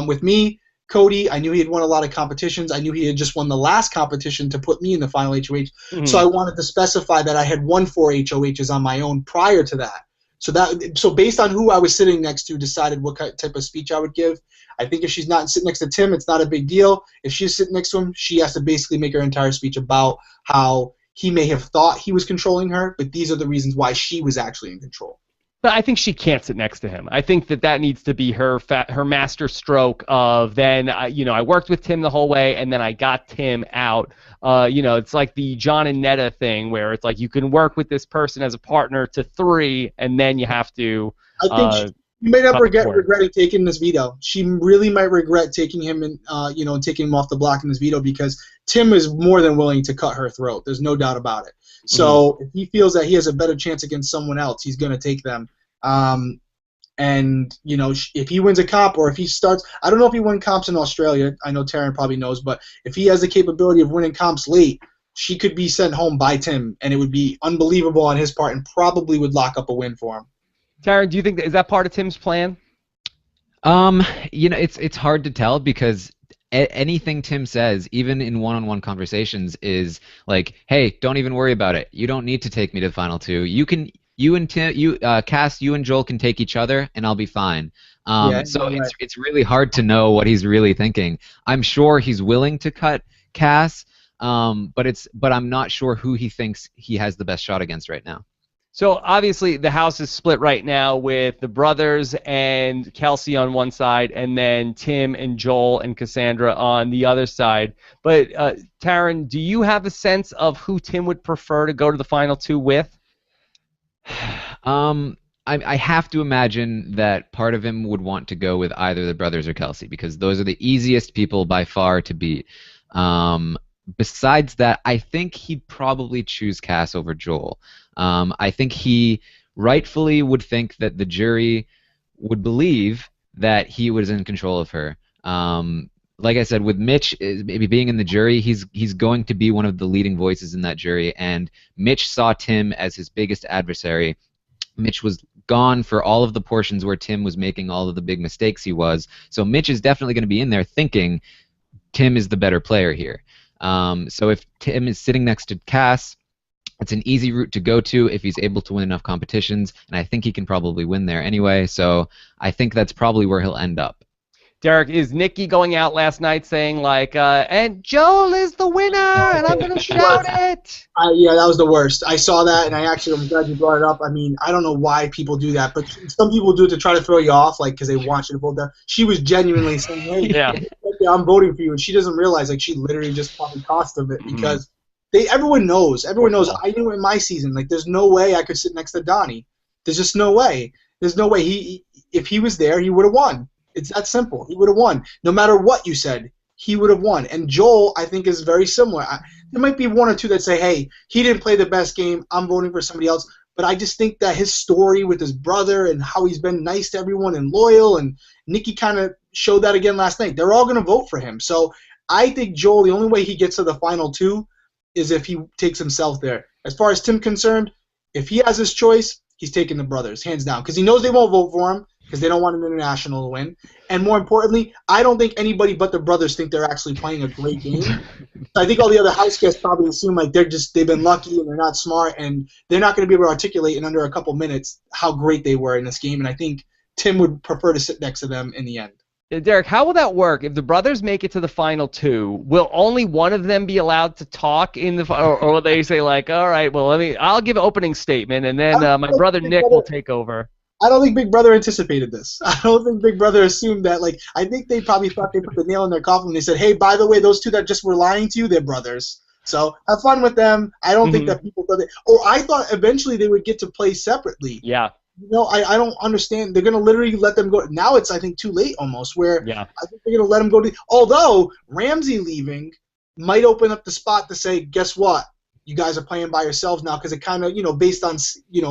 With me, Cody, I knew he had won a lot of competitions. I knew he had just won the last competition to put me in the final HOH. Mm-hmm. So I wanted to specify that I had won 4 HOHs on my own prior to that. So based on who I was sitting next to, decided what type of speech I would give. I think if she's not sitting next to Tim, it's not a big deal. If she's sitting next to him, she has to basically make her entire speech about how he may have thought he was controlling her, but these are the reasons why she was actually in control. But I think she can't sit next to him. I think that needs to be her master stroke of then, I worked with Tim the whole way, and then I got Tim out. It's like the John and Netta thing where it's like you can work with this person as a partner to 3, and then you have to. I think She may not Top four. regretting taking this veto. She really might regret taking him and taking him off the block in this veto because Tim is more than willing to cut her throat. There's no doubt about it. So if he feels that he has a better chance against someone else, he's going to take them. And if he wins a comp or if he starts, I don't know if he won comps in Australia. I know Taryn probably knows, but if he has the capability of winning comps late, she could be sent home by Tim, and it would be unbelievable on his part, and probably would lock up a win for him. Taryn, do you think is that part of Tim's plan? It's hard to tell because anything Tim says, even in one-on-one conversations, is like, "Hey, don't even worry about it. You don't need to take me to the final two. Cass, you and Joel can take each other, and I'll be fine." It's really hard to know what he's really thinking. I'm sure he's willing to cut Cass, but I'm not sure who he thinks he has the best shot against right now. So obviously the house is split right now with the brothers and Kelsey on one side, and then Tim and Joel and Cassandra on the other side. But Taryn, do you have a sense of who Tim would prefer to go to the final two with? I have to imagine that part of him would want to go with either the brothers or Kelsey because those are the easiest people by far to beat. Besides that, I think he'd probably choose Cass over Joel. I think he rightfully would think that the jury would believe that he was in control of her. Like I said, with Mitch maybe being in the jury, he's going to be one of the leading voices in that jury, and Mitch saw Tim as his biggest adversary. Mitch was gone for all of the portions where Tim was making all of the big mistakes he was. So Mitch is definitely going to be in there thinking Tim is the better player here. So if Tim is sitting next to Cass, it's an easy route to go to if he's able to win enough competitions, and I think he can probably win there anyway, so I think that's probably where he'll end up. Derek, is Nikki going out last night saying, like, and Joel is the winner, and I'm going to shout it? Yeah, that was the worst. I saw that, and I'm glad you brought it up. I mean, I don't know why people do that, but some people do it to try to throw you off, like, because they want you to vote down. She was genuinely saying, hey, yeah, I'm voting for you, and she doesn't realize, like, she literally just fucking cost him it because everyone knows. Everyone knows. I knew in my season, like, there's no way I could sit next to Donnie. There's just no way. There's no way. If he was there, he would have won. It's that simple. He would have won. No matter what you said, he would have won. And Joel, I think, is very similar. There might be one or two that say, hey, he didn't play the best game. I'm voting for somebody else. But I just think that his story with his brother and how he's been nice to everyone and loyal, and Nikki kind of showed that again last night. They're all going to vote for him. So I think Joel, the only way he gets to the final two is if he takes himself there. As far as Tim concerned, if he has his choice, he's taking the brothers, hands down, because he knows they won't vote for him because they don't want an international to win. And more importantly, I don't think anybody but the brothers think they're actually playing a great game. I think all the other house guests probably assume like they've been lucky and they're not smart and they're not going to be able to articulate in under a couple minutes how great they were in this game. And I think Tim would prefer to sit next to them in the end. Derek, how will that work? If the brothers make it to the final two, will only one of them be allowed to talk in the or will they say like, all right, well, I'll give an opening statement and then my brother Nick will take over? I don't think Big Brother anticipated this. I don't think Big Brother assumed that. Like, I think they probably thought they put the nail in their coffin when they said, hey, by the way, those two that just were lying to you, they're brothers. So have fun with them. I don't think that people thought I thought eventually they would get to play separately. Yeah. I don't understand. They're going to literally let them go. Now it's, I think, too late almost, where I think they're going to let them go. Although Ramsey leaving might open up the spot to say, guess what? You guys are playing by yourselves now, because it kind of, based on, they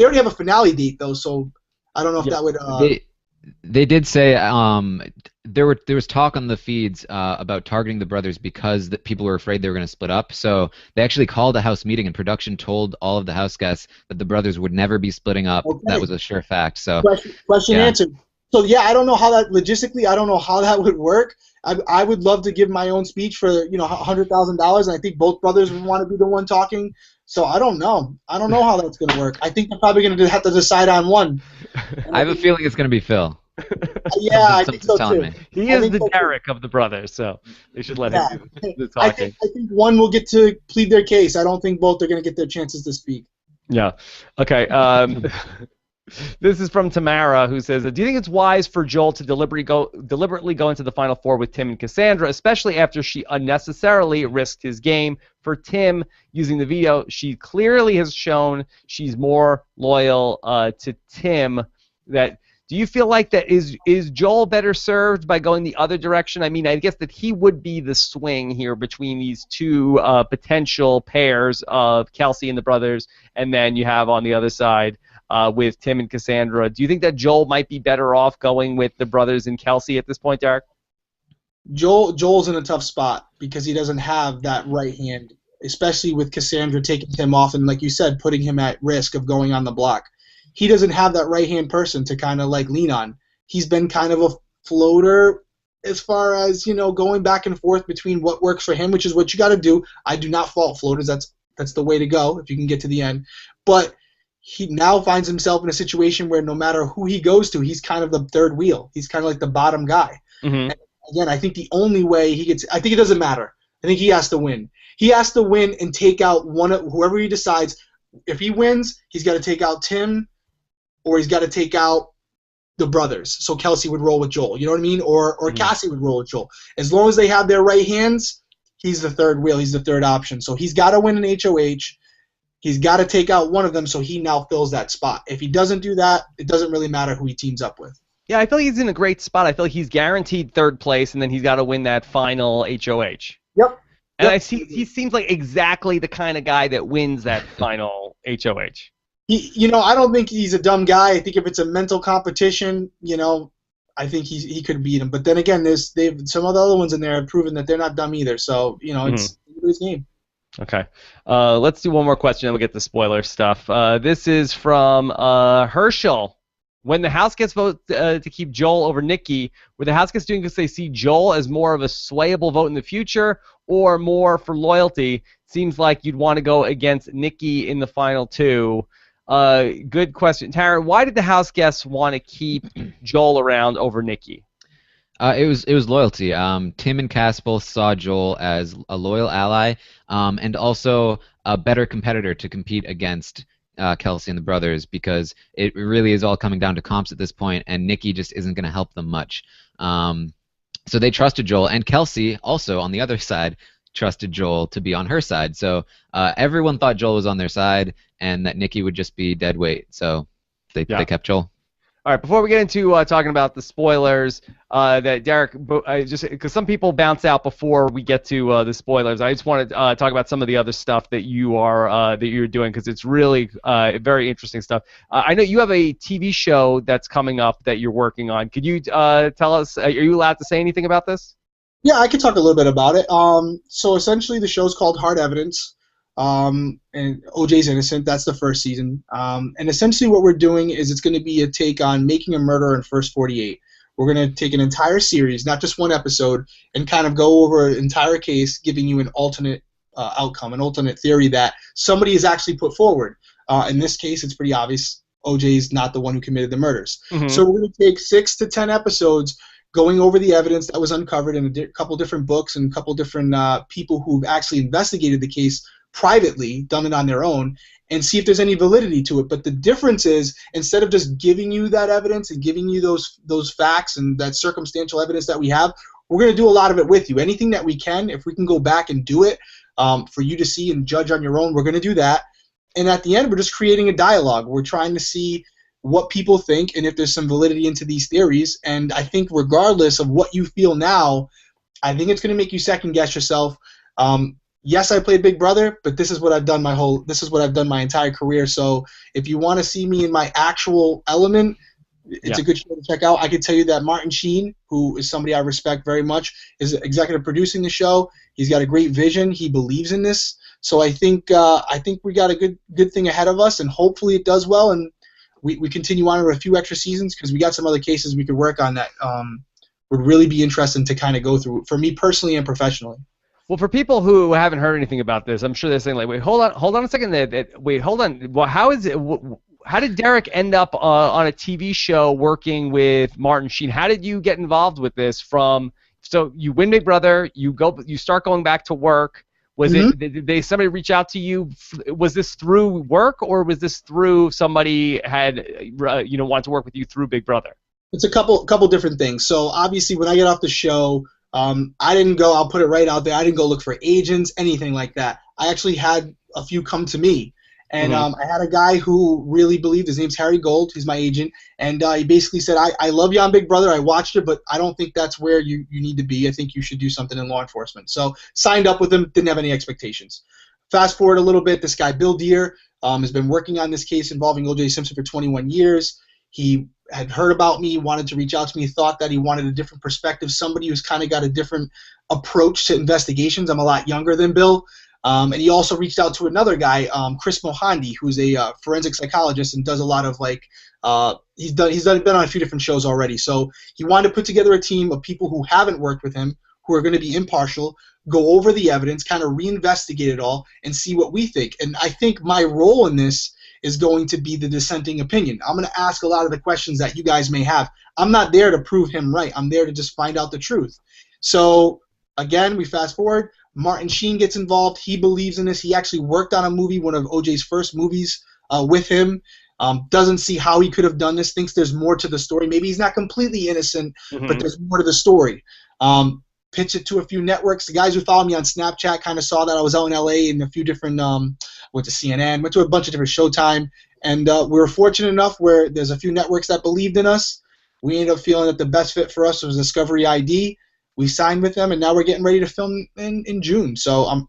already have a finale date, though, so I don't know if that would... They did say there was talk on the feeds about targeting the brothers because people were afraid they were going to split up. So they actually called a house meeting, and production told all of the house guests that the brothers would never be splitting up. Okay. That was a sure fact. So question answered. So yeah, I don't know how that logistically. I don't know how that would work. I would love to give my own speech for $100,000, and I think both brothers would want to be the one talking. So I don't know. I don't know how that's going to work. I think they're probably going to have to decide on one. I have a feeling it's going to be Phil. Yeah, I think so too. He is the Derek of the brothers, so they should let him do the talking. I think one will get to plead their case. I don't think both are going to get their chances to speak. Yeah. Okay. This is from Tamara, who says, do you think it's wise for Joel to deliberately go into the Final Four with Tim and Cassandra, especially after she unnecessarily risked his game? For Tim, using the veto, she clearly has shown she's more loyal to Tim. That Do you feel like that is Joel better served by going the other direction? I mean, I guess that he would be the swing here between these two potential pairs of Kelsey and the brothers, and then you have on the other side with Tim and Cassandra. Do you think that Joel might be better off going with the brothers and Kelsey at this point, Derek? Joel's in a tough spot because he doesn't have that right hand, especially with Cassandra taking him off and, like you said, putting him at risk of going on the block. He doesn't have that right-hand person to kind of like lean on. He's been kind of a floater as far as, going back and forth between what works for him, which is what you got to do. I do not fault floaters. That's the way to go if you can get to the end. But he now finds himself in a situation where no matter who he goes to, he's kind of the third wheel. He's kind of like the bottom guy. Mm-hmm. And again, I think the only way I think it doesn't matter. I think he has to win. He has to win and take out whoever he decides. If he wins, he's got to take out Tim, or he's got to take out the brothers. So Kelsey would roll with Joel. You know what I mean? Or Cassie would roll with Joel. As long as they have their right hands, he's the third wheel. He's the third option. So he's got to win an HOH. He's got to take out one of them so he now fills that spot. If he doesn't do that, it doesn't really matter who he teams up with. Yeah, I feel like he's in a great spot. I feel like he's guaranteed third place, and then he's got to win that final HOH. Yep. And he seems like exactly the kind of guy that wins that final HOH. I don't think he's a dumb guy. I think if it's a mental competition, I think he could beat him. But then again, some of the other ones in there have proven that they're not dumb either. So, it's his game. Okay. Let's do one more question, then we'll get the spoiler stuff. This is from Herschel. When the House gets vote to keep Joel over Nikki, were the House gets doing because they see Joel as more of a swayable vote in the future or more for loyalty? Seems like you'd want to go against Nikki in the final two. Good question. Taryn, why did the House guests want to keep Joel around over Nikki? It was loyalty. Tim and Cass both saw Joel as a loyal ally, and also a better competitor to compete against Kelsey and the brothers, because it really is all coming down to comps at this point, and Nikki just isn't going to help them much. So they trusted Joel, and Kelsey also on the other side trusted Joel to be on her side. So everyone thought Joel was on their side, and that Nikki would just be dead weight. So they kept Joel. All right, before we get into talking about the spoilers, that Derek, just because some people bounce out before we get to the spoilers, I just want to talk about some of the other stuff that you're doing, because it's really very interesting stuff. I know you have a TV show that's coming up that you're working on. Could you tell us? Are you allowed to say anything about this? Yeah, I could talk a little bit about it. So essentially, the show's called Hard Evidence. And OJ's innocent. That's the first season. And essentially what we're doing is it's going to be a take on Making a Murderer in First 48. We're going to take an entire series, not just one episode, and kind of go over an entire case, giving you an alternate outcome, an alternate theory that somebody has actually put forward. In this case, it's pretty obvious OJ's not the one who committed the murders. Mm-hmm. So we're going to take 6 to 10 episodes going over the evidence that was uncovered in a couple different books and a couple different people who've actually investigated the case privately, done it on their own, and see if there's any validity to it. But the difference is, instead of just giving you that evidence and giving you those facts and that circumstantial evidence that we have, we're going to do a lot of it with you. Anything that we can, if we can go back and do it for you to see and judge on your own, we're going to do that. And at the end, we're just creating a dialogue. We're trying to see what people think and if there's some validity into these theories. And I think regardless of what you feel now, I think it's going to make you second guess yourself. Yes, I played Big Brother, but this is what I've done my entire career. So if you want to see me in my actual element, it's a good show to check out. I can tell you that Martin Sheen, who is somebody I respect very much, is executive producing the show. He's got a great vision. He believes in this. So I think we got a good thing ahead of us, and hopefully it does well, and we continue on for a few extra seasons, because we got some other cases we could work on that would really be interesting to kind of go through for me personally and professionally. Well, for people who haven't heard anything about this, I'm sure they're saying, like, wait, hold on a second. Wait, hold on. Well, how did Derek end up on a TV show working with Martin Sheen? How did you get involved with this? So you win Big Brother, you start going back to work. Was it? Did somebody reach out to you? Was this through work, or was this through somebody had wanted to work with you through Big Brother? It's a couple different things. So obviously, when I get off the show, I didn't go. I'll put it right out there. I didn't go look for agents, anything like that. I actually had a few come to me, And I had a guy who really believed, his name's Harry Gold, he's my agent, and he basically said, I love you on Big Brother, I watched it, but I don't think that's where you need to be. I think you should do something in law enforcement. So signed up with him, didn't have any expectations. Fast forward a little bit, this guy, Bill Deere, has been working on this case involving O.J. Simpson for 21 years. He had heard about me, wanted to reach out to me, thought that he wanted a different perspective, somebody who's kind of got a different approach to investigations. I'm a lot younger than Bill. And he also reached out to another guy, Chris Mohandi, who's a forensic psychologist and does a lot of he's been on a few different shows already. So he wanted to put together a team of people who haven't worked with him, who are going to be impartial, go over the evidence, kind of reinvestigate it all, and see what we think. And I think my role in this is going to be the dissenting opinion. I'm going to ask a lot of the questions that you guys may have. I'm not there to prove him right. I'm there to just find out the truth. So again, we fast forward. Martin Sheen gets involved. He believes in this. He actually worked on a movie, one of OJ's first movies, with him. Doesn't see how he could have done this. Thinks there's more to the story. Maybe he's not completely innocent, but there's more to the story. Pitch it to a few networks. The guys who follow me on Snapchat kind of saw that I was out in LA in a few different, went to CNN, went to a bunch of different Showtime, and we were fortunate enough where there's a few networks that believed in us. We ended up feeling that the best fit for us was Discovery ID. We signed with them, and now we're getting ready to film in June. So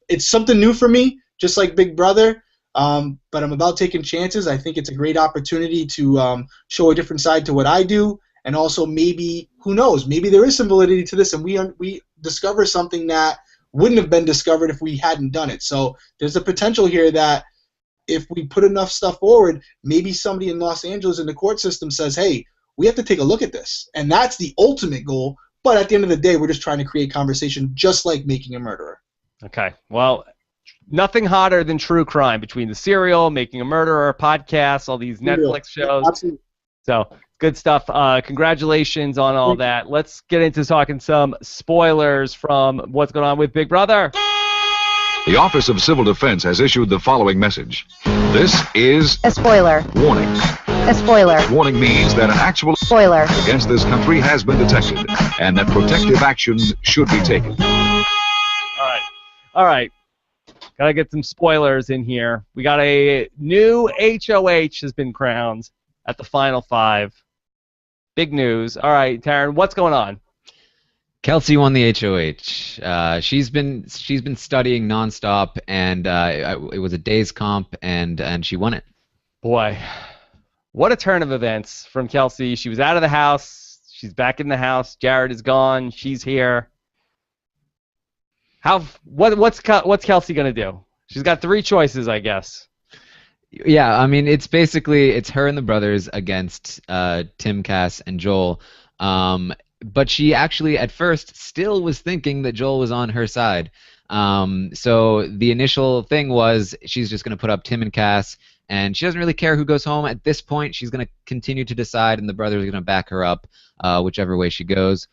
it's something new for me, just like Big Brother. But I'm about taking chances. I think it's a great opportunity to show a different side to what I do, and also maybe, who knows, maybe there is some validity to this, and we discover something that wouldn't have been discovered if we hadn't done it. So there's a potential here that if we put enough stuff forward, maybe somebody in Los Angeles in the court system says, hey, we have to take a look at this. And that's the ultimate goal. But at the end of the day, we're just trying to create conversation, just like Making a Murderer. Okay. Well, nothing hotter than true crime between The Serial, Making a Murderer, podcasts, all these Netflix shows. Absolutely. So good stuff. Congratulations on all that. Let's get into talking some spoilers from what's going on with Big Brother. The Office of Civil Defense has issued the following message. This is a spoiler. Warning. A spoiler. Warning means that an actual spoiler against this country has been detected and that protective action should be taken. All right. Gotta get some spoilers in here. We got a new HOH has been crowned at the Final Five. Big news. All right, Taryn, what's going on? Kelsey won the HOH. She's been studying nonstop, and it was a day's comp, and she won it. Boy, what a turn of events from Kelsey. She was out of the house. She's back in the house. Jared is gone. She's here. What's Kelsey gonna do? She's got three choices, I guess. Yeah, I mean, it's her and the brothers against Tim, Cass, and Joel. But she actually, at first, still was thinking that Joel was on her side. So the initial thing was she's just going to put up Tim and Cass, and she doesn't really care who goes home. At this point, she's going to continue to decide, and the brothers are going to back her up whichever way she goes.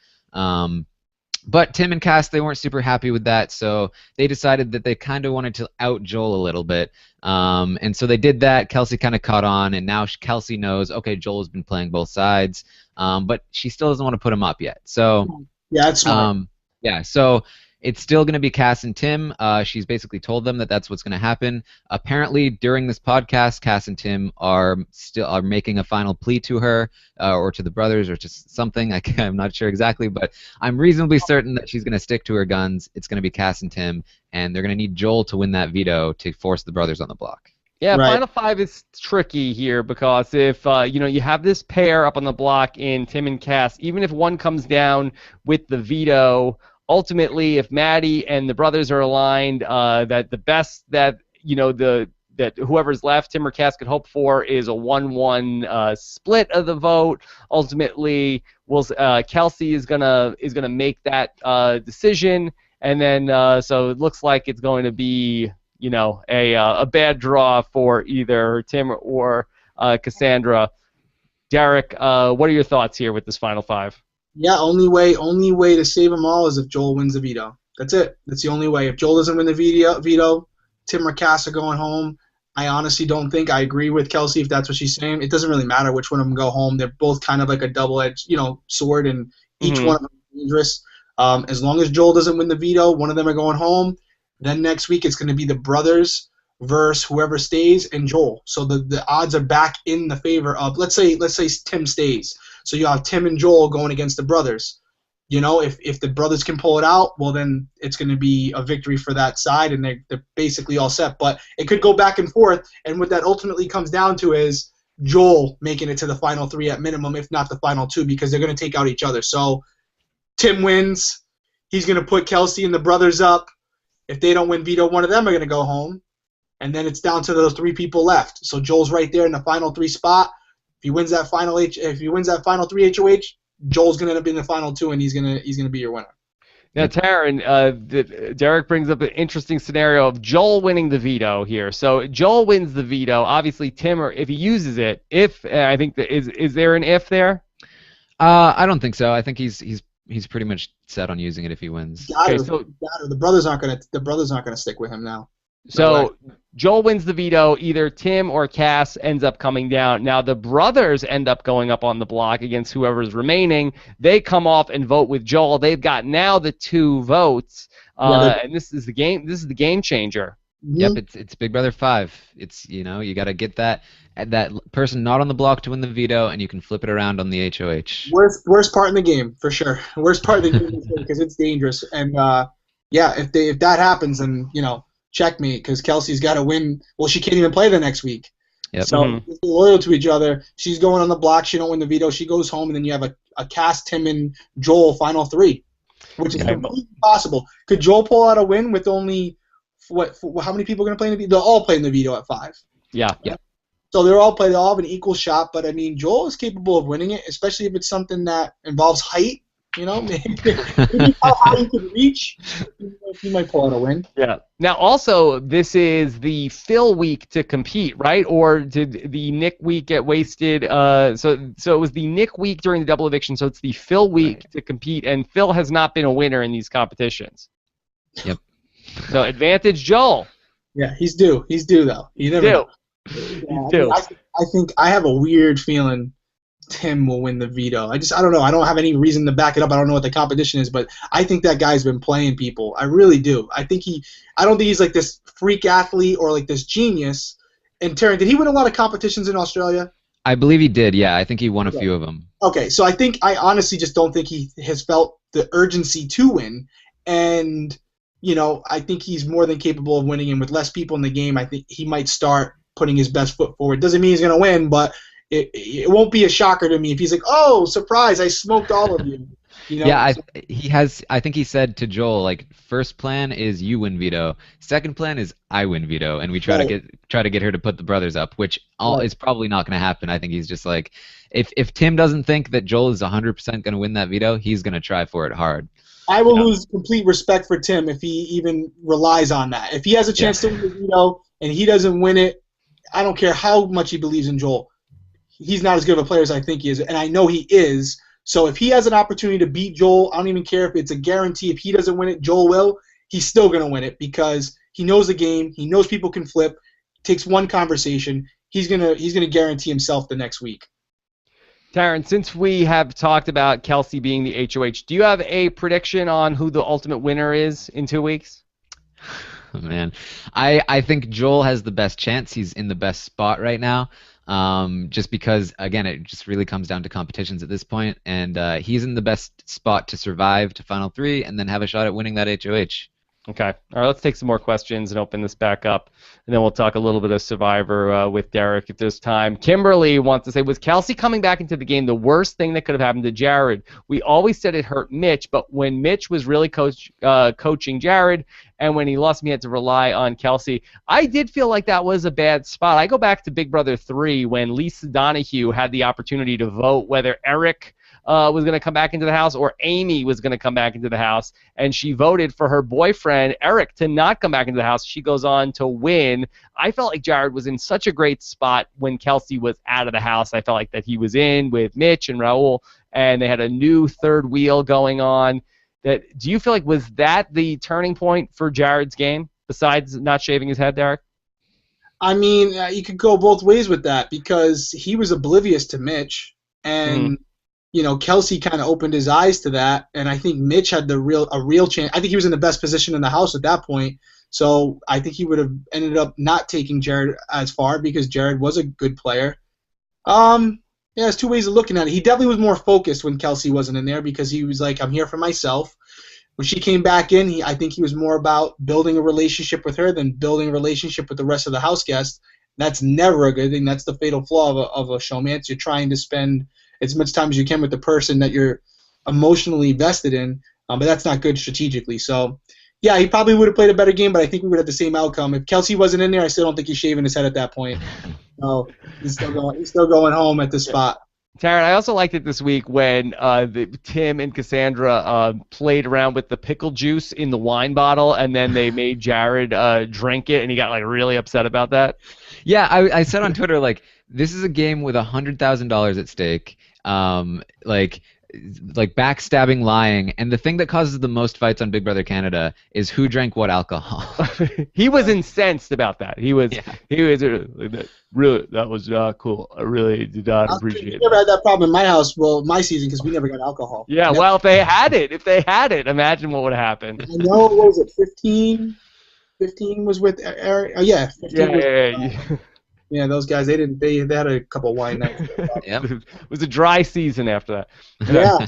But Tim and Cass, they weren't super happy with that, so they decided that they kind of wanted to out Joel a little bit. And so they did that. Kelsey kind of caught on, and now Kelsey knows, okay, Joel has been playing both sides, but she still doesn't want to put him up yet. So yeah, that's smart. Yeah, so it's still going to be Cass and Tim. She's basically told them that that's what's going to happen. Apparently, during this podcast, Cass and Tim are making a final plea to her, or to the brothers, or to something. I'm not sure exactly, but I'm reasonably certain that she's going to stick to her guns. It's going to be Cass and Tim, and they're going to need Joel to win that veto to force the brothers on the block. Yeah, Right. Final Five is tricky here because if you have this pair up on the block in Tim and Cass, even if one comes down with the veto, ultimately, if Maddie and the brothers are aligned, that the best that that whoever's left, Tim or Cass, could hope for is a 1-1 split of the vote. Ultimately, Kelsey is gonna make that decision, and then so it looks like it's going to be a bad draw for either Tim or Cassandra. Derek, what are your thoughts here with this Final Five? Yeah, only way to save them all is if Joel wins the veto. That's it. That's the only way. If Joel doesn't win the veto, Tim or Cass are going home. I honestly don't think I agree with Kelsey if that's what she's saying. It doesn't really matter which one of them go home. They're both kind of like a double-edged, sword, and each one of them is dangerous. As long as Joel doesn't win the veto, one of them are going home. Then next week it's going to be the brothers versus whoever stays and Joel. So the odds are back in the favor of let's say Tim stays. So you have Tim and Joel going against the brothers. You know, if the brothers can pull it out, well then it's going to be a victory for that side, and they're basically all set. But it could go back and forth, and what that ultimately comes down to is Joel making it to the final 3 at minimum, if not the final 2, because they're going to take out each other. So Tim wins. He's going to put Kelsey and the brothers up. If they don't win veto, one of them are going to go home. And then it's down to those 3 people left. So Joel's right there in the final 3 spot. If he wins that final 3 HOH, Joel's going to end up in the final 2, and he's going to be your winner. Now, Taryn, Derek brings up an interesting scenario of Joel winning the veto here. So Joel wins the veto. Obviously, Tim, or if he uses it, I think is there an if there? I don't think so. I think he's pretty much set on using it if he wins. The brothers aren't gonna stick with him now. So Joel wins the veto. Either Tim or Cass ends up coming down. Now the brothers end up going up on the block against whoever's remaining. They come off and vote with Joel. They've got now the 2 votes, and this is the game. This is the game changer. Yep, it's Big Brother 5. It's you got to get that person not on the block to win the veto, and you can flip it around on the HOH. Worst part in the game for sure. Worst part of the game because it's dangerous. And if that happens, then checkmate, because Kelsey's got to win. Well, she can't even play the next week. Yep. So they're loyal to each other. She's going on the block. She don't win the veto. She goes home, and then you have a Cass, Tim, and Joel final 3, which is completely possible. Could Joel pull out a win with only how many people are going to play in the veto? They'll all play in the veto at 5. Yeah. So they all have an equal shot, but I mean, Joel is capable of winning it, especially if it's something that involves height. Maybe how high you can reach. He might pull out a win. Yeah. Now, also, this is the Phil week to compete, right? Or did the Nick week get wasted? So it was the Nick week during the double eviction, so it's the Phil week to compete, and Phil has not been a winner in these competitions. Yep. So advantage Joel. Yeah, he's due. He's due, though. You never know. Yeah, I think I have a weird feeling Tim will win the veto. I don't know. I don't have any reason to back it up. I don't know what the competition is, but I think that guy's been playing people. I really do. I don't think he's like this freak athlete or like this genius. And Taryn, did he win a lot of competitions in Australia? I believe he did, yeah. I think he won a few of them. Okay, so I honestly just don't think he has felt the urgency to win. And, I think he's more than capable of winning. And with less people in the game, I think he might start putting his best foot forward. Doesn't mean he's going to win, but it won't be a shocker to me if he's like, oh, surprise, I smoked all of you. Yeah, I think he said to Joel, like, first plan is you win veto, second plan is I win veto, and we try to get her to put the brothers up, which is probably not going to happen. I think he's just like, if Tim doesn't think that Joel is 100% going to win that veto, he's going to try for it hard. I will lose complete respect for Tim if he even relies on that. If he has a chance to win the veto and he doesn't win it, I don't care how much he believes in Joel. He's not as good of a player as I think he is, and I know he is. So if he has an opportunity to beat Joel, I don't even care if it's a guarantee. If he doesn't win it, Joel will. He's still going to win it because he knows the game. He knows people can flip. It takes one conversation. He's gonna guarantee himself the next week. Taryn, since we have talked about Kelsey being the HOH, do you have a prediction on who the ultimate winner is in 2 weeks? Oh, man, I think Joel has the best chance. He's in the best spot right now. Just because, again, it just really comes down to competitions at this point, and he's in the best spot to survive to Final 3 and then have a shot at winning that HOH. Okay. All right, let's take some more questions and open this back up, and then we'll talk a little bit of Survivor with Derek if there's time. Kimberly wants to say, was Kelsey coming back into the game the worst thing that could have happened to Jared? We always said it hurt Mitch, but when Mitch was really coaching Jared and when he lost him, he had to rely on Kelsey. I did feel like that was a bad spot. I go back to Big Brother 3 when Lisa Donahue had the opportunity to vote whether Eric was going to come back into the house or Amy was going to come back into the house, and she voted for her boyfriend, Eric, to not come back into the house. She goes on to win. I felt like Jared was in such a great spot when Kelsey was out of the house. I felt like that he was in with Mitch and Raul, and they had a new third wheel going on. Do you feel like was that the turning point for Jared's game, besides not shaving his head, Derek? I mean, you could go both ways with that because he was oblivious to Mitch, and Kelsey kind of opened his eyes to that, and I think Mitch had a real chance. I think he was in the best position in the house at that point. So I think he would have ended up not taking Jared as far because Jared was a good player. Yeah, there's two ways of looking at it. He definitely was more focused when Kelsey wasn't in there because he was like, I'm here for myself. When she came back in, I think he was more about building a relationship with her than building a relationship with the rest of the house guests. That's never a good thing. That's the fatal flaw of a showmance. You're trying to spend as much time as you can with the person that you're emotionally vested in, but that's not good strategically. So, yeah, he probably would have played a better game, but I think we would have the same outcome. If Kelsey wasn't in there, I still don't think he's shaving his head at that point. No, he's still going home at the spot. Taryn, I also liked it this week when Tim and Cassandra played around with the pickle juice in the wine bottle, and then they made Jared drink it, and he got like really upset about that. Yeah, I said on Twitter, like, this is a game with $100,000 at stake. Like backstabbing, lying, and the thing that causes the most fights on Big Brother Canada is who drank what alcohol. He was incensed about that. He was really, that was cool. I really did not appreciate it. We never had that problem in my house, well, my season, because we never got alcohol. Yeah, well, if they had it, imagine what would have happened. I know, what was it, 15? 15 was with Eric. Oh, yeah. 15 Yeah, those guys, they had a couple of wine nights. Yep. It was a dry season after that. Yeah.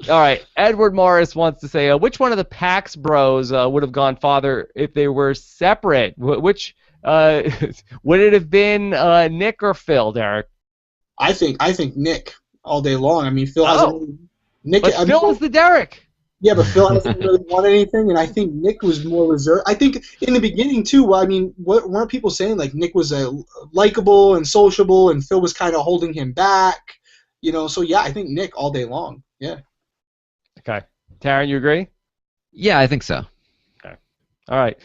All right. Edward Morris wants to say, which one of the Pax Bros would have gone farther if they were separate? Which would it have been Nick or Phil, Derek? I think Nick all day long. I mean, Phil hasn't. Nick. But Phil was the Derek. Yeah, but Phil hasn't really won anything, and I think Nick was more reserved. I think in the beginning too. Well, I mean, weren't people saying like Nick was likable and sociable, and Phil was kind of holding him back? You know, so yeah, I think Nick all day long. Yeah. Okay, Taryn, you agree? Yeah, I think so. Okay. All right.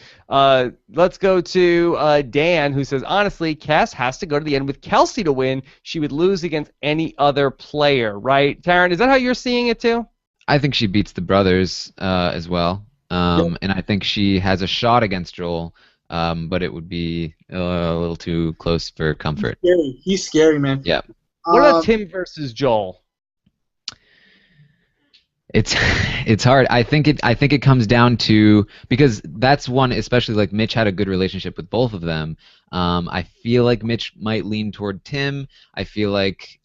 Let's go to Dan, who says, honestly, Cass has to go to the end with Kelsey to win. She would lose against any other player, right? Taryn, is that how you're seeing it too? I think she beats the brothers as well, and I think she has a shot against Joel, but it would be a little too close for comfort. He's scary, man. Yeah. What about Tim versus Joel? It's hard. I think it comes down to, because that's one, especially like Mitch had a good relationship with both of them. I feel like Mitch might lean toward Tim. I feel like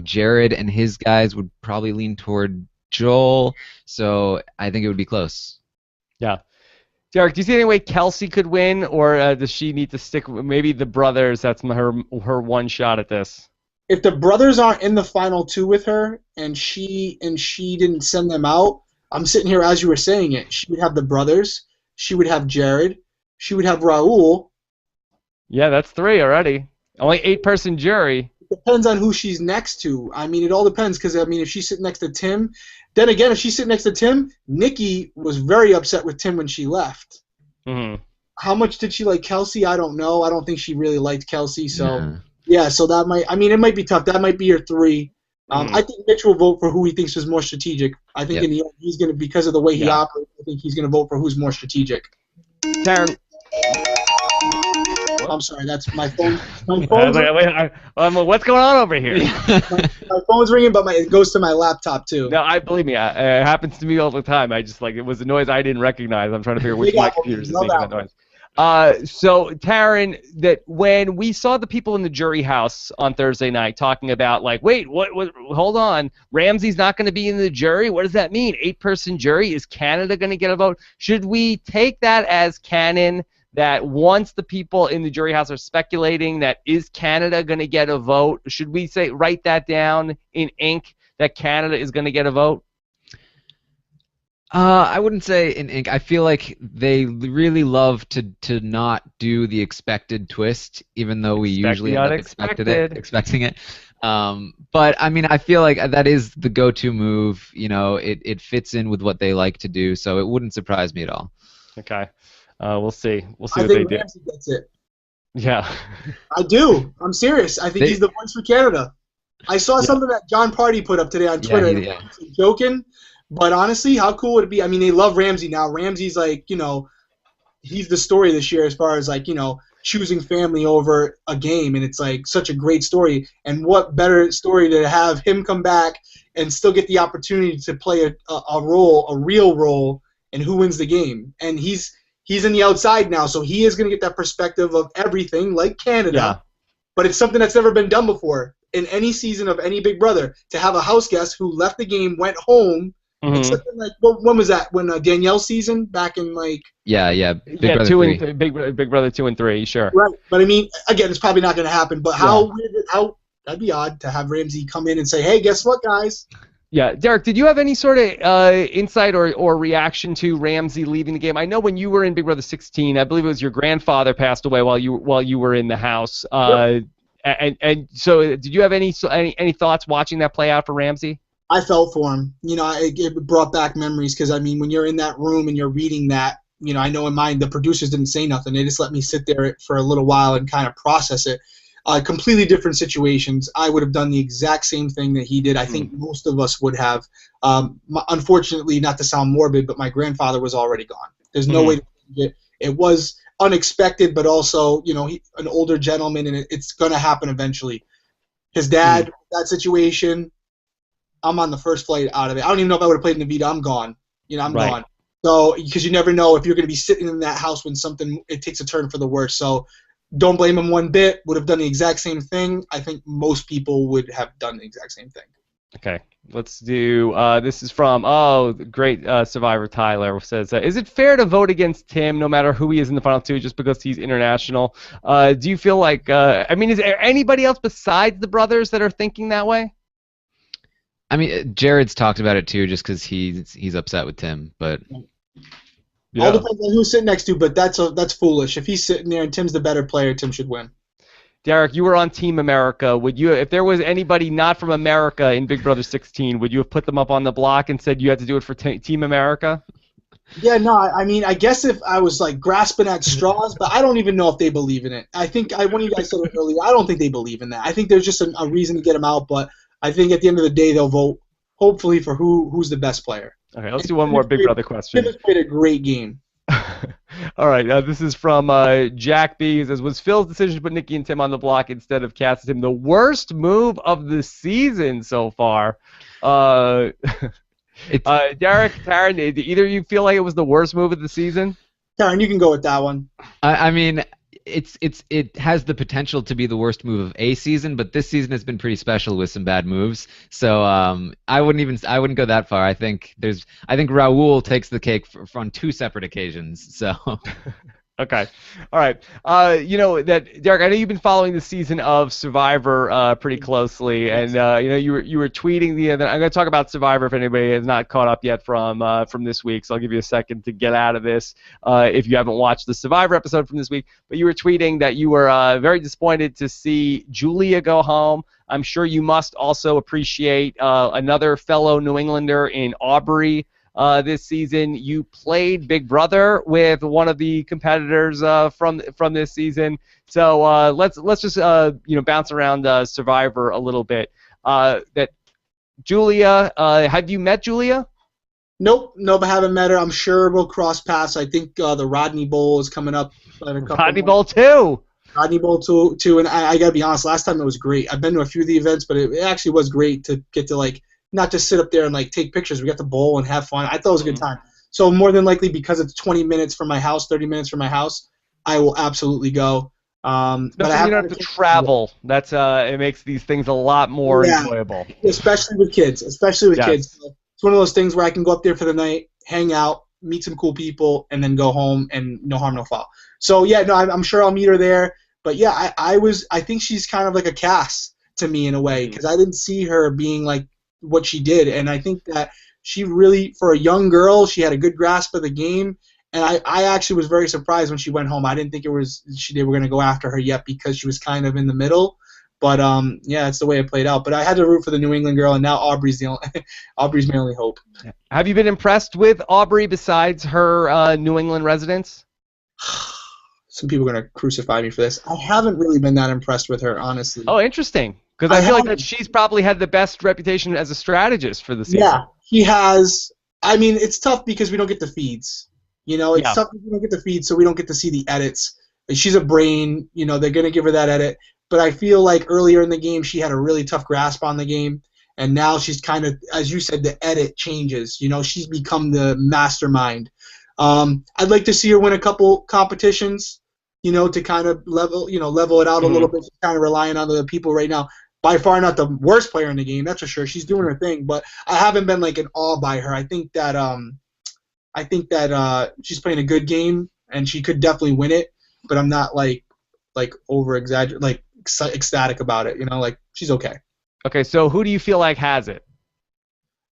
Jared and his guys would probably lean toward Joel, so I think it would be close. Yeah. Derek, do you see any way Kelsey could win, or does she need to stick with maybe the brothers? That's her one shot at this. If the brothers aren't in the final two with her, and she didn't send them out, I'm sitting here as you were saying it. She would have the brothers. She would have Jared. She would have Raul. Yeah, that's 3 already. Only 8-person jury. Depends on who she's next to. I mean, it all depends, because, I mean, if she's sitting next to Tim, then again, if she's sitting next to Tim, Nikki was very upset with Tim when she left. Mm-hmm. How much did she like Kelsey? I don't know. I don't think she really liked Kelsey, so yeah, so that might, I mean, it might be tough. That might be your 3. I think Mitch will vote for who he thinks is more strategic. I think in the end, he's going to, because of the way he operates, I think he's going to vote for who's more strategic. Taryn. I'm sorry, that's my phone. My phone's what's going on over here? my phone's ringing, but it goes to my laptop too. No, believe me, it happens to me all the time. I just it was a noise I didn't recognize. I'm trying to figure which my computer is making that noise. So Taryn, that when we saw the people in the jury house on Thursday night talking about wait, what hold on, Ramsey's not going to be in the jury. What does that mean? 8-person jury? Is Canada going to get a vote? Should we take that as canon? That once the people in the jury house are speculating that is Canada going to get a vote, should we write that down in ink that Canada is going to get a vote? I wouldn't say in ink. I feel like they really love to not do the expected twist, even though we usually end up expecting it. But I mean, I feel like that is the go-to move. You know, it fits in with what they like to do, so it wouldn't surprise me at all. Okay. We'll see. We'll see what they do. Ramsey gets it. Yeah. I do. I'm serious. I think he's the voice for Canada. I saw something that John Party put up today on Twitter. Yeah, joking, but honestly, how cool would it be? I mean, they love Ramsey now. Ramsey's he's the story this year as far as choosing family over a game, and it's such a great story. And what better story to have him come back and still get the opportunity to play a role, a real role and who wins the game. And he's in the outside now, so he is going to get that perspective of everything, like Canada. Yeah. But it's something that's never been done before in any season of any Big Brother, to have a house guest who left the game, went home. It's something like, well, when was that? When Danielle's season back in like. Yeah. Big Brother 3. Big Brother 2 and 3, sure. Right, but I mean, again, it's probably not going to happen. But how that'd be odd to have Ramsey come in and say, "Hey, guess what, guys?" Yeah, Derek, did you have any sort of insight or reaction to Ramsey leaving the game? I know when you were in Big Brother 16, I believe it was your grandfather passed away while you were in the house. Yep. And so, did you have any thoughts watching that play out for Ramsey? I felt for him. You know, it brought back memories because, I mean, when you're in that room and you're reading that, you know, I know in mine the producers didn't say nothing. They just let me sit there for a little while and kind of process it. Completely different situations. I would have done the exact same thing that he did. I think most of us would have. Unfortunately, not to sound morbid, but my grandfather was already gone. There's no way to change it. It was unexpected, but also, you know, an older gentleman, and it's going to happen eventually. His dad, that situation, I'm on the first flight out of it. I don't even know if I would have played in the Vita. I'm gone. You know, I'm gone. So, because you never know if you're going to be sitting in that house when it takes a turn for the worse. So, don't blame him one bit. Would have done the exact same thing. I think most people would have done the exact same thing. Okay, let's do. This is from great Survivor Tyler says, is it fair to vote against Tim no matter who he is in the final two just because he's international? Do you feel like? I mean, is there anybody else besides the brothers that are thinking that way? I mean, Jared's talked about it too, just because he's upset with Tim, but. Yeah. All depends on who's sitting next to, but that's foolish. If he's sitting there and Tim's the better player, Tim should win. Derek, you were on Team America. Would you, if there was anybody not from America in Big Brother 16, would you have put them up on the block and said you had to do it for Team America? Yeah, no, I mean, I guess if I was like grasping at straws, but I don't even know if they believe in it. I think one of you guys said it earlier. I don't think they believe in that. I think there's just a reason to get them out, but I think at the end of the day they'll vote hopefully for who's the best player. Okay, let's do one more Big Brother question. Tim has played a great game. All right, this is from Jack B. He says, was Phil's decision to put Nikki and Tim on the block instead of Cass and Tim the worst move of the season so far? Derek, Taryn, did either of you feel like it was the worst move of the season? Taryn, you can go with that one. I mean, it has the potential to be the worst move of a season, but this season has been pretty special with some bad moves. So I wouldn't go that far. I think Raul takes the cake on two separate occasions. So. Okay. All right. You know that, Derek, I know you've been following the season of Survivor pretty closely, and you know you were tweeting the other. I'm going to talk about Survivor if anybody has not caught up yet from this week. So I'll give you a second to get out of this if you haven't watched the Survivor episode from this week. But you were tweeting that you were very disappointed to see Julia go home. I'm sure you must also appreciate another fellow New Englander in Aubrey. This season, you played Big Brother with one of the competitors from this season. So let's just bounce around Survivor a little bit. That Julia, have you met Julia? Nope, I haven't met her. I'm sure we'll cross paths. I think the Rodney Bowl is coming up. Rodney Bowl 2. Rodney Bowl 2, and I gotta be honest. Last time it was great. I've been to a few of the events, but it actually was great to get to not just sit up there and take pictures. We got to bowl and have fun. I thought it was a good time. So more than likely, because it's 20 minutes from my house, 30 minutes from my house, I will absolutely go. But you don't have to travel. That's it makes these things a lot more enjoyable. Especially with kids. Yes. Kids. So it's one of those things where I can go up there for the night, hang out, meet some cool people, and then go home and no harm, no foul. So yeah, no, I'm sure I'll meet her there. But yeah, I think she's kind of like a Cass to me in a way, because I didn't see her being like what she did, and I think that she really, for a young girl, she had a good grasp of the game, and I actually was very surprised when she went home. I didn't think they were going to go after her yet because she was kind of in the middle, but yeah, it's the way it played out. But I had to root for the New England girl, and now Aubrey's Aubrey's my only hope. Have you been impressed with Aubrey besides her New England residence? Some people are going to crucify me for this. I haven't really been that impressed with her, honestly. Oh, interesting. Because I feel like that she's probably had the best reputation as a strategist for the season. Yeah, she has. I mean, it's tough because we don't get the feeds. You know, it's tough because we don't get the feeds, so we don't get to see the edits. She's a brain. You know, they're going to give her that edit. But I feel like earlier in the game, she had a really tough grasp on the game. and now she's kind of, as you said, the edit changes. You know, she's become the mastermind. I'd like to see her win a couple competitions, you know, to kind of level it out a little bit. She's kind of relying on the people right now. By far not the worst player in the game, that's for sure. She's doing her thing, but I haven't been like in awe by her. I think that she's playing a good game, and she could definitely win it. But I'm not like over exaggerate, like ecstatic about it. You know, like she's okay. Okay, so who do you feel like has it?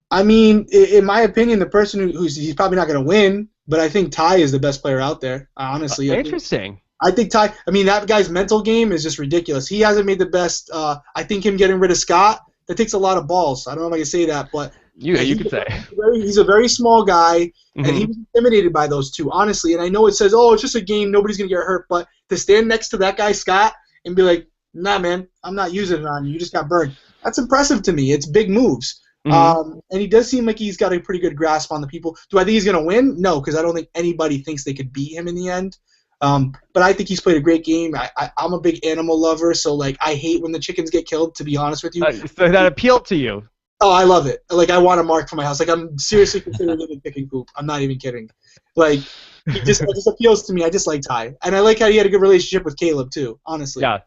I mean, in my opinion, the person he's probably not going to win, but I think Ty is the best player out there. Honestly, Interesting. I think Ty. I mean, that guy's mental game is just ridiculous. He hasn't made the best. I think him getting rid of Scott, that takes a lot of balls. I don't know if I can say that, but you could say he's a very small guy, and he was intimidated by those two, honestly. And I know it says, "Oh, it's just a game, nobody's gonna get hurt," but to stand next to that guy Scott and be like, "Nah, man, I'm not using it on you. You just got burned." That's impressive to me. It's big moves. And he does seem like he's got a pretty good grasp on the people. Do I think he's gonna win? No, because I don't think anybody thinks they could beat him in the end. But I think he's played a great game. I'm a big animal lover, so like I hate when the chickens get killed. To be honest with you, so that appealed to you. Oh, I love it. Like I want a mark for my house. Like I'm seriously considering getting chicken coop. I'm not even kidding. Like it just appeals to me. I just like Ty, and I like how he had a good relationship with Caleb too. Honestly. Yeah.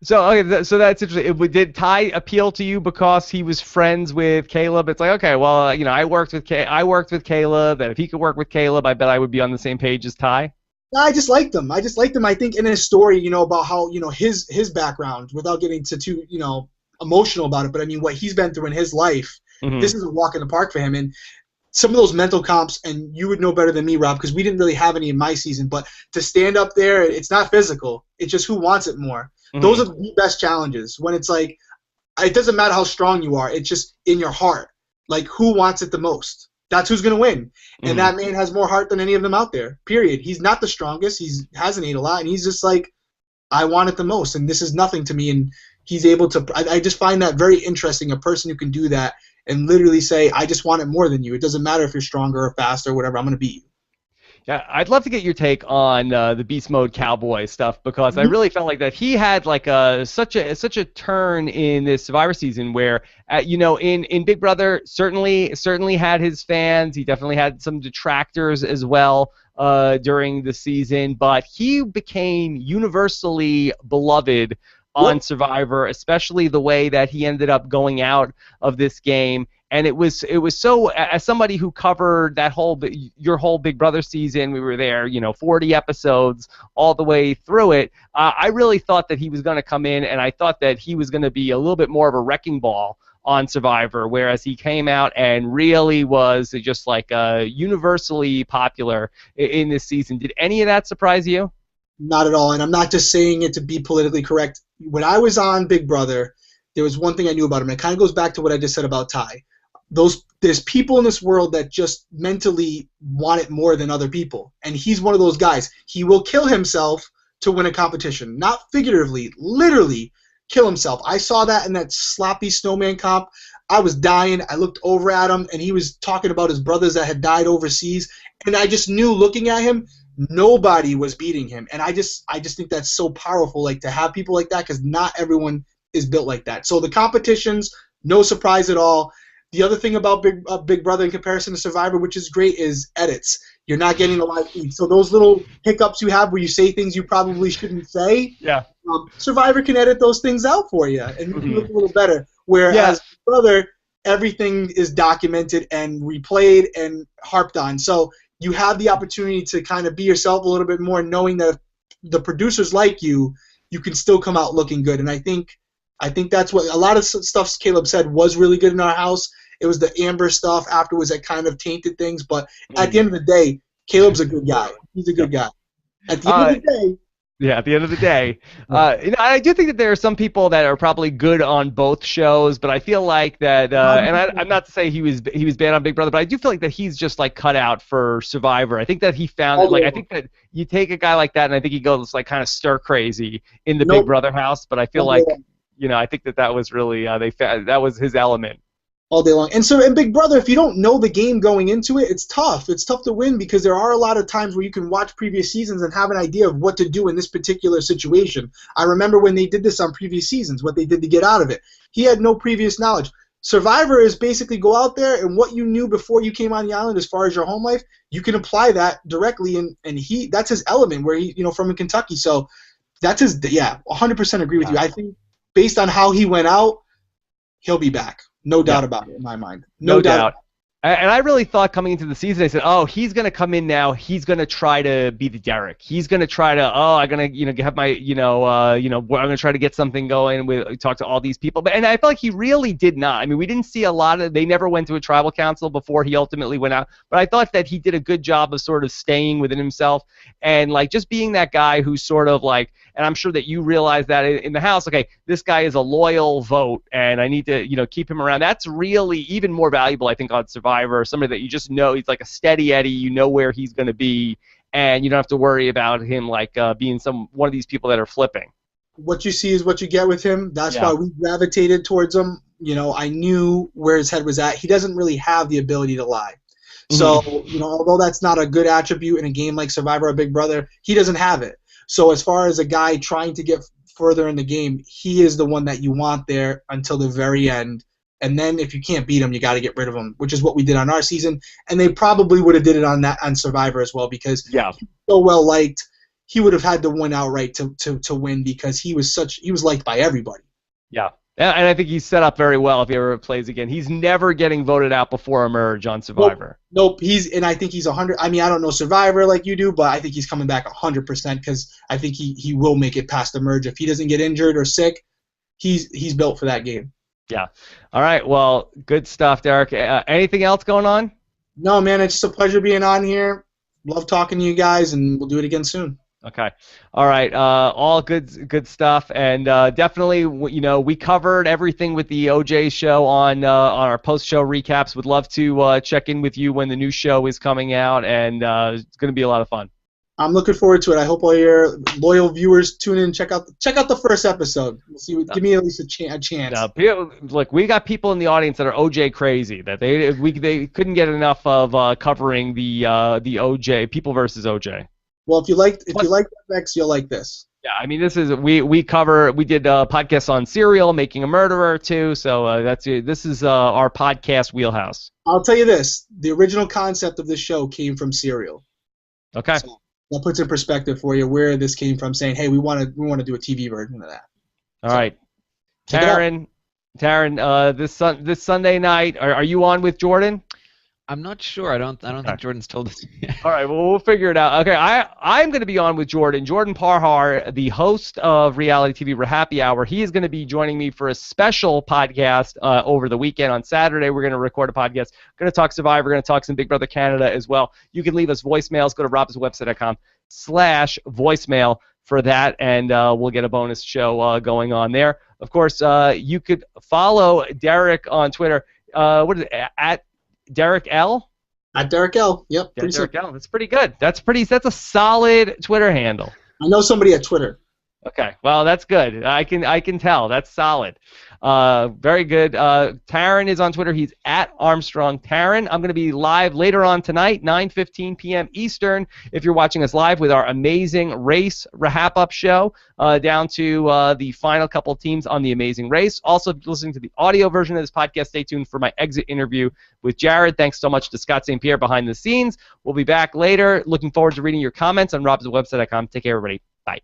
So okay, so that's interesting. Did Ty appeal to you because he was friends with Caleb? It's like, okay, well, you know, I worked with Caleb, and if he could work with Caleb, I bet I would be on the same page as Ty. I just liked him. I think in his story, you know, about how, you know, his background, without getting too, you know, emotional about it, but I mean what he's been through in his life, this is a walk in the park for him. And some of those mental comps, and you would know better than me, Rob, because we didn't really have any in my season, but to stand up there, it's not physical. It's just who wants it more. Those are the best challenges, when it's like, it doesn't matter how strong you are, it's just in your heart. Like, who wants it the most? That's who's going to win. And that man has more heart than any of them out there, period. He's not the strongest. He hasn't ate a lot, and he's just like, I want it the most, and this is nothing to me. And he's able to – I just find that very interesting, a person who can do that and literally say, I just want it more than you. It doesn't matter if you're stronger or faster or whatever. I'm going to beat you. Yeah, I'd love to get your take on the Beast Mode Cowboy stuff, because I really felt like that he had like such a turn in this Survivor season where, you know, in Big Brother certainly had his fans. He definitely had some detractors as well during the season, but he became universally beloved on Survivor, especially the way that he ended up going out of this game. And it was so, as somebody who covered your whole Big Brother season, we were there, you know, 40 episodes all the way through it. I really thought that he was going to come in, and I thought that he was going to be a little bit more of a wrecking ball on Survivor, whereas he came out and really was just like universally popular in this season. Did any of that surprise you? Not at all, and I'm not just saying it to be politically correct. When I was on Big Brother, there was one thing I knew about him, and it kind of goes back to what I just said about Ty. There's people in this world that just mentally want it more than other people, and he's one of those guys. He will kill himself to win a competition, not figuratively, literally kill himself. I saw that in that sloppy snowman comp. I was dying. I looked over at him, and he was talking about his brothers that had died overseas, and I just knew, looking at him, nobody was beating him. And I just think that's so powerful, like, to have people like that, because not everyone is built like that. So the competitions, no surprise at all. The other thing about Big Brother in comparison to Survivor, which is great, is edits. You're not getting the live feed. So those little hiccups you have where you say things you probably shouldn't say, Survivor can edit those things out for you and make you look a little better. Whereas Big Brother, everything is documented and replayed and harped on. So you have the opportunity to kind of be yourself a little bit more, knowing that if the producers like you, you can still come out looking good. And I think that's what a lot of stuff Caleb said was really good in our house. It was the Amber stuff afterwards that kind of tainted things. But at the end of the day, Caleb's a good guy. He's a good guy. At the end of the day. Yeah, at the end of the day. You know, I do think that there are some people that are probably good on both shows, but I feel like that, and I'm not to say he was bad on Big Brother, but I do feel like that he's just like cut out for Survivor. I think that he found I think that you take a guy like that, and I think he goes like kind of stir crazy in the Big Brother house. But I feel like, you know, I think that was really that was his element. All day long. And so in Big Brother, if you don't know the game going into it, it's tough. It's tough to win because there are a lot of times where you can watch previous seasons and have an idea of what to do in this particular situation. I remember when they did this on previous seasons, what they did to get out of it. He had no previous knowledge. Survivor is basically go out there and what you knew before you came on the island as far as your home life, you can apply that directly, and that's his element where he, from Kentucky. So that's his, 100% agree with you. I think based on how he went out, he'll be back. No doubt about it in my mind. No doubt. And I really thought coming into the season, I said, oh, he's going to come in now. He's going to try to be the Derek. He's going to try to, I'm going to, have my, I'm going to try to get something going with, talk to all these people. And I felt like he really did not. I mean, we didn't see a lot of, they never went to a tribal council before he ultimately went out. But I thought that he did a good job of sort of staying within himself and like just being that guy who's sort of like, and I'm sure that you realize that in the house, okay, this guy is a loyal vote and I need to, keep him around. That's really even more valuable, I think, on Survivor, somebody that you just know, he's like a steady Eddie, you know where he's going to be, and you don't have to worry about him like being one of these people that are flipping. What you see is what you get with him. That's why we gravitated towards him. I knew where his head was at. He doesn't really have the ability to lie. So, although that's not a good attribute in a game like Survivor or Big Brother, he doesn't have it. So as far as a guy trying to get further in the game, he is the one that you want there until the very end. And then if you can't beat him, you got to get rid of him, which is what we did on our season. And they probably would have did it on Survivor as well because he was so well liked. He would have had to win outright to win because he was liked by everybody. Yeah. And I think he's set up very well if he ever plays again. He's never getting voted out before a merge on Survivor. Nope. And I think he's 100. I mean, I don't know Survivor like you do, but I think he's coming back 100% because I think he will make it past the merge. If he doesn't get injured or sick, he's built for that game. Yeah. All right. Well, good stuff, Derek. Anything else going on? No, man. It's just a pleasure being on here. Love talking to you guys, and we'll do it again soon. Okay. All right. All good stuff, and definitely, we covered everything with the OJ show on our post-show recaps. Would love to check in with you when the new show is coming out, and it's going to be a lot of fun. I'm looking forward to it. I hope all your loyal viewers tune in and check out the first episode. We'll see. Give me at least a chance. Look, we got people in the audience that are OJ crazy. That they couldn't get enough of covering the OJ people versus OJ. Well, if you like FX, you'll like this. Yeah, I mean, this is we did podcasts on Serial, Making a Murderer too. So this is our podcast wheelhouse. I'll tell you this: the original concept of this show came from Serial. Okay. So that puts in perspective for you where this came from. Saying, hey, we want to do a TV version of that. All right, Taryn, this Sunday night, are you on with Jordan? I'm not sure. I don't think Jordan's told us yet. All right, well, we'll figure it out. Okay, I'm going to be on with Jordan Parhar, the host of reality TV Happy Hour. He is going to be joining me for a special podcast over the weekend. On Saturday, we're going to record a podcast. We're going to talk Survivor. We're going to talk some Big Brother Canada as well. You can leave us voicemails. Go to robhaswebsite.com/voicemail for that, and we'll get a bonus show going on there. Of course, you could follow Derek on Twitter. What is it, at Derek L? At Derek L. Yep. Yeah, Derek L. That's pretty good. That's a solid Twitter handle. I know somebody at Twitter. Okay. Well, that's good. I can tell. That's solid. Very good. Taryn is on Twitter. He's at Armstrong Taryn. I'm going to be live later on tonight, 9:15 p.m. Eastern. If you're watching us live with our amazing race wrap-up show, down to the final couple teams on the Amazing Race. Also, if you're listening to the audio version of this podcast, stay tuned for my exit interview with Jared. Thanks so much to Scott St. Pierre behind the scenes. We'll be back later. Looking forward to reading your comments on robswebsite.com. Take care, everybody. Bye.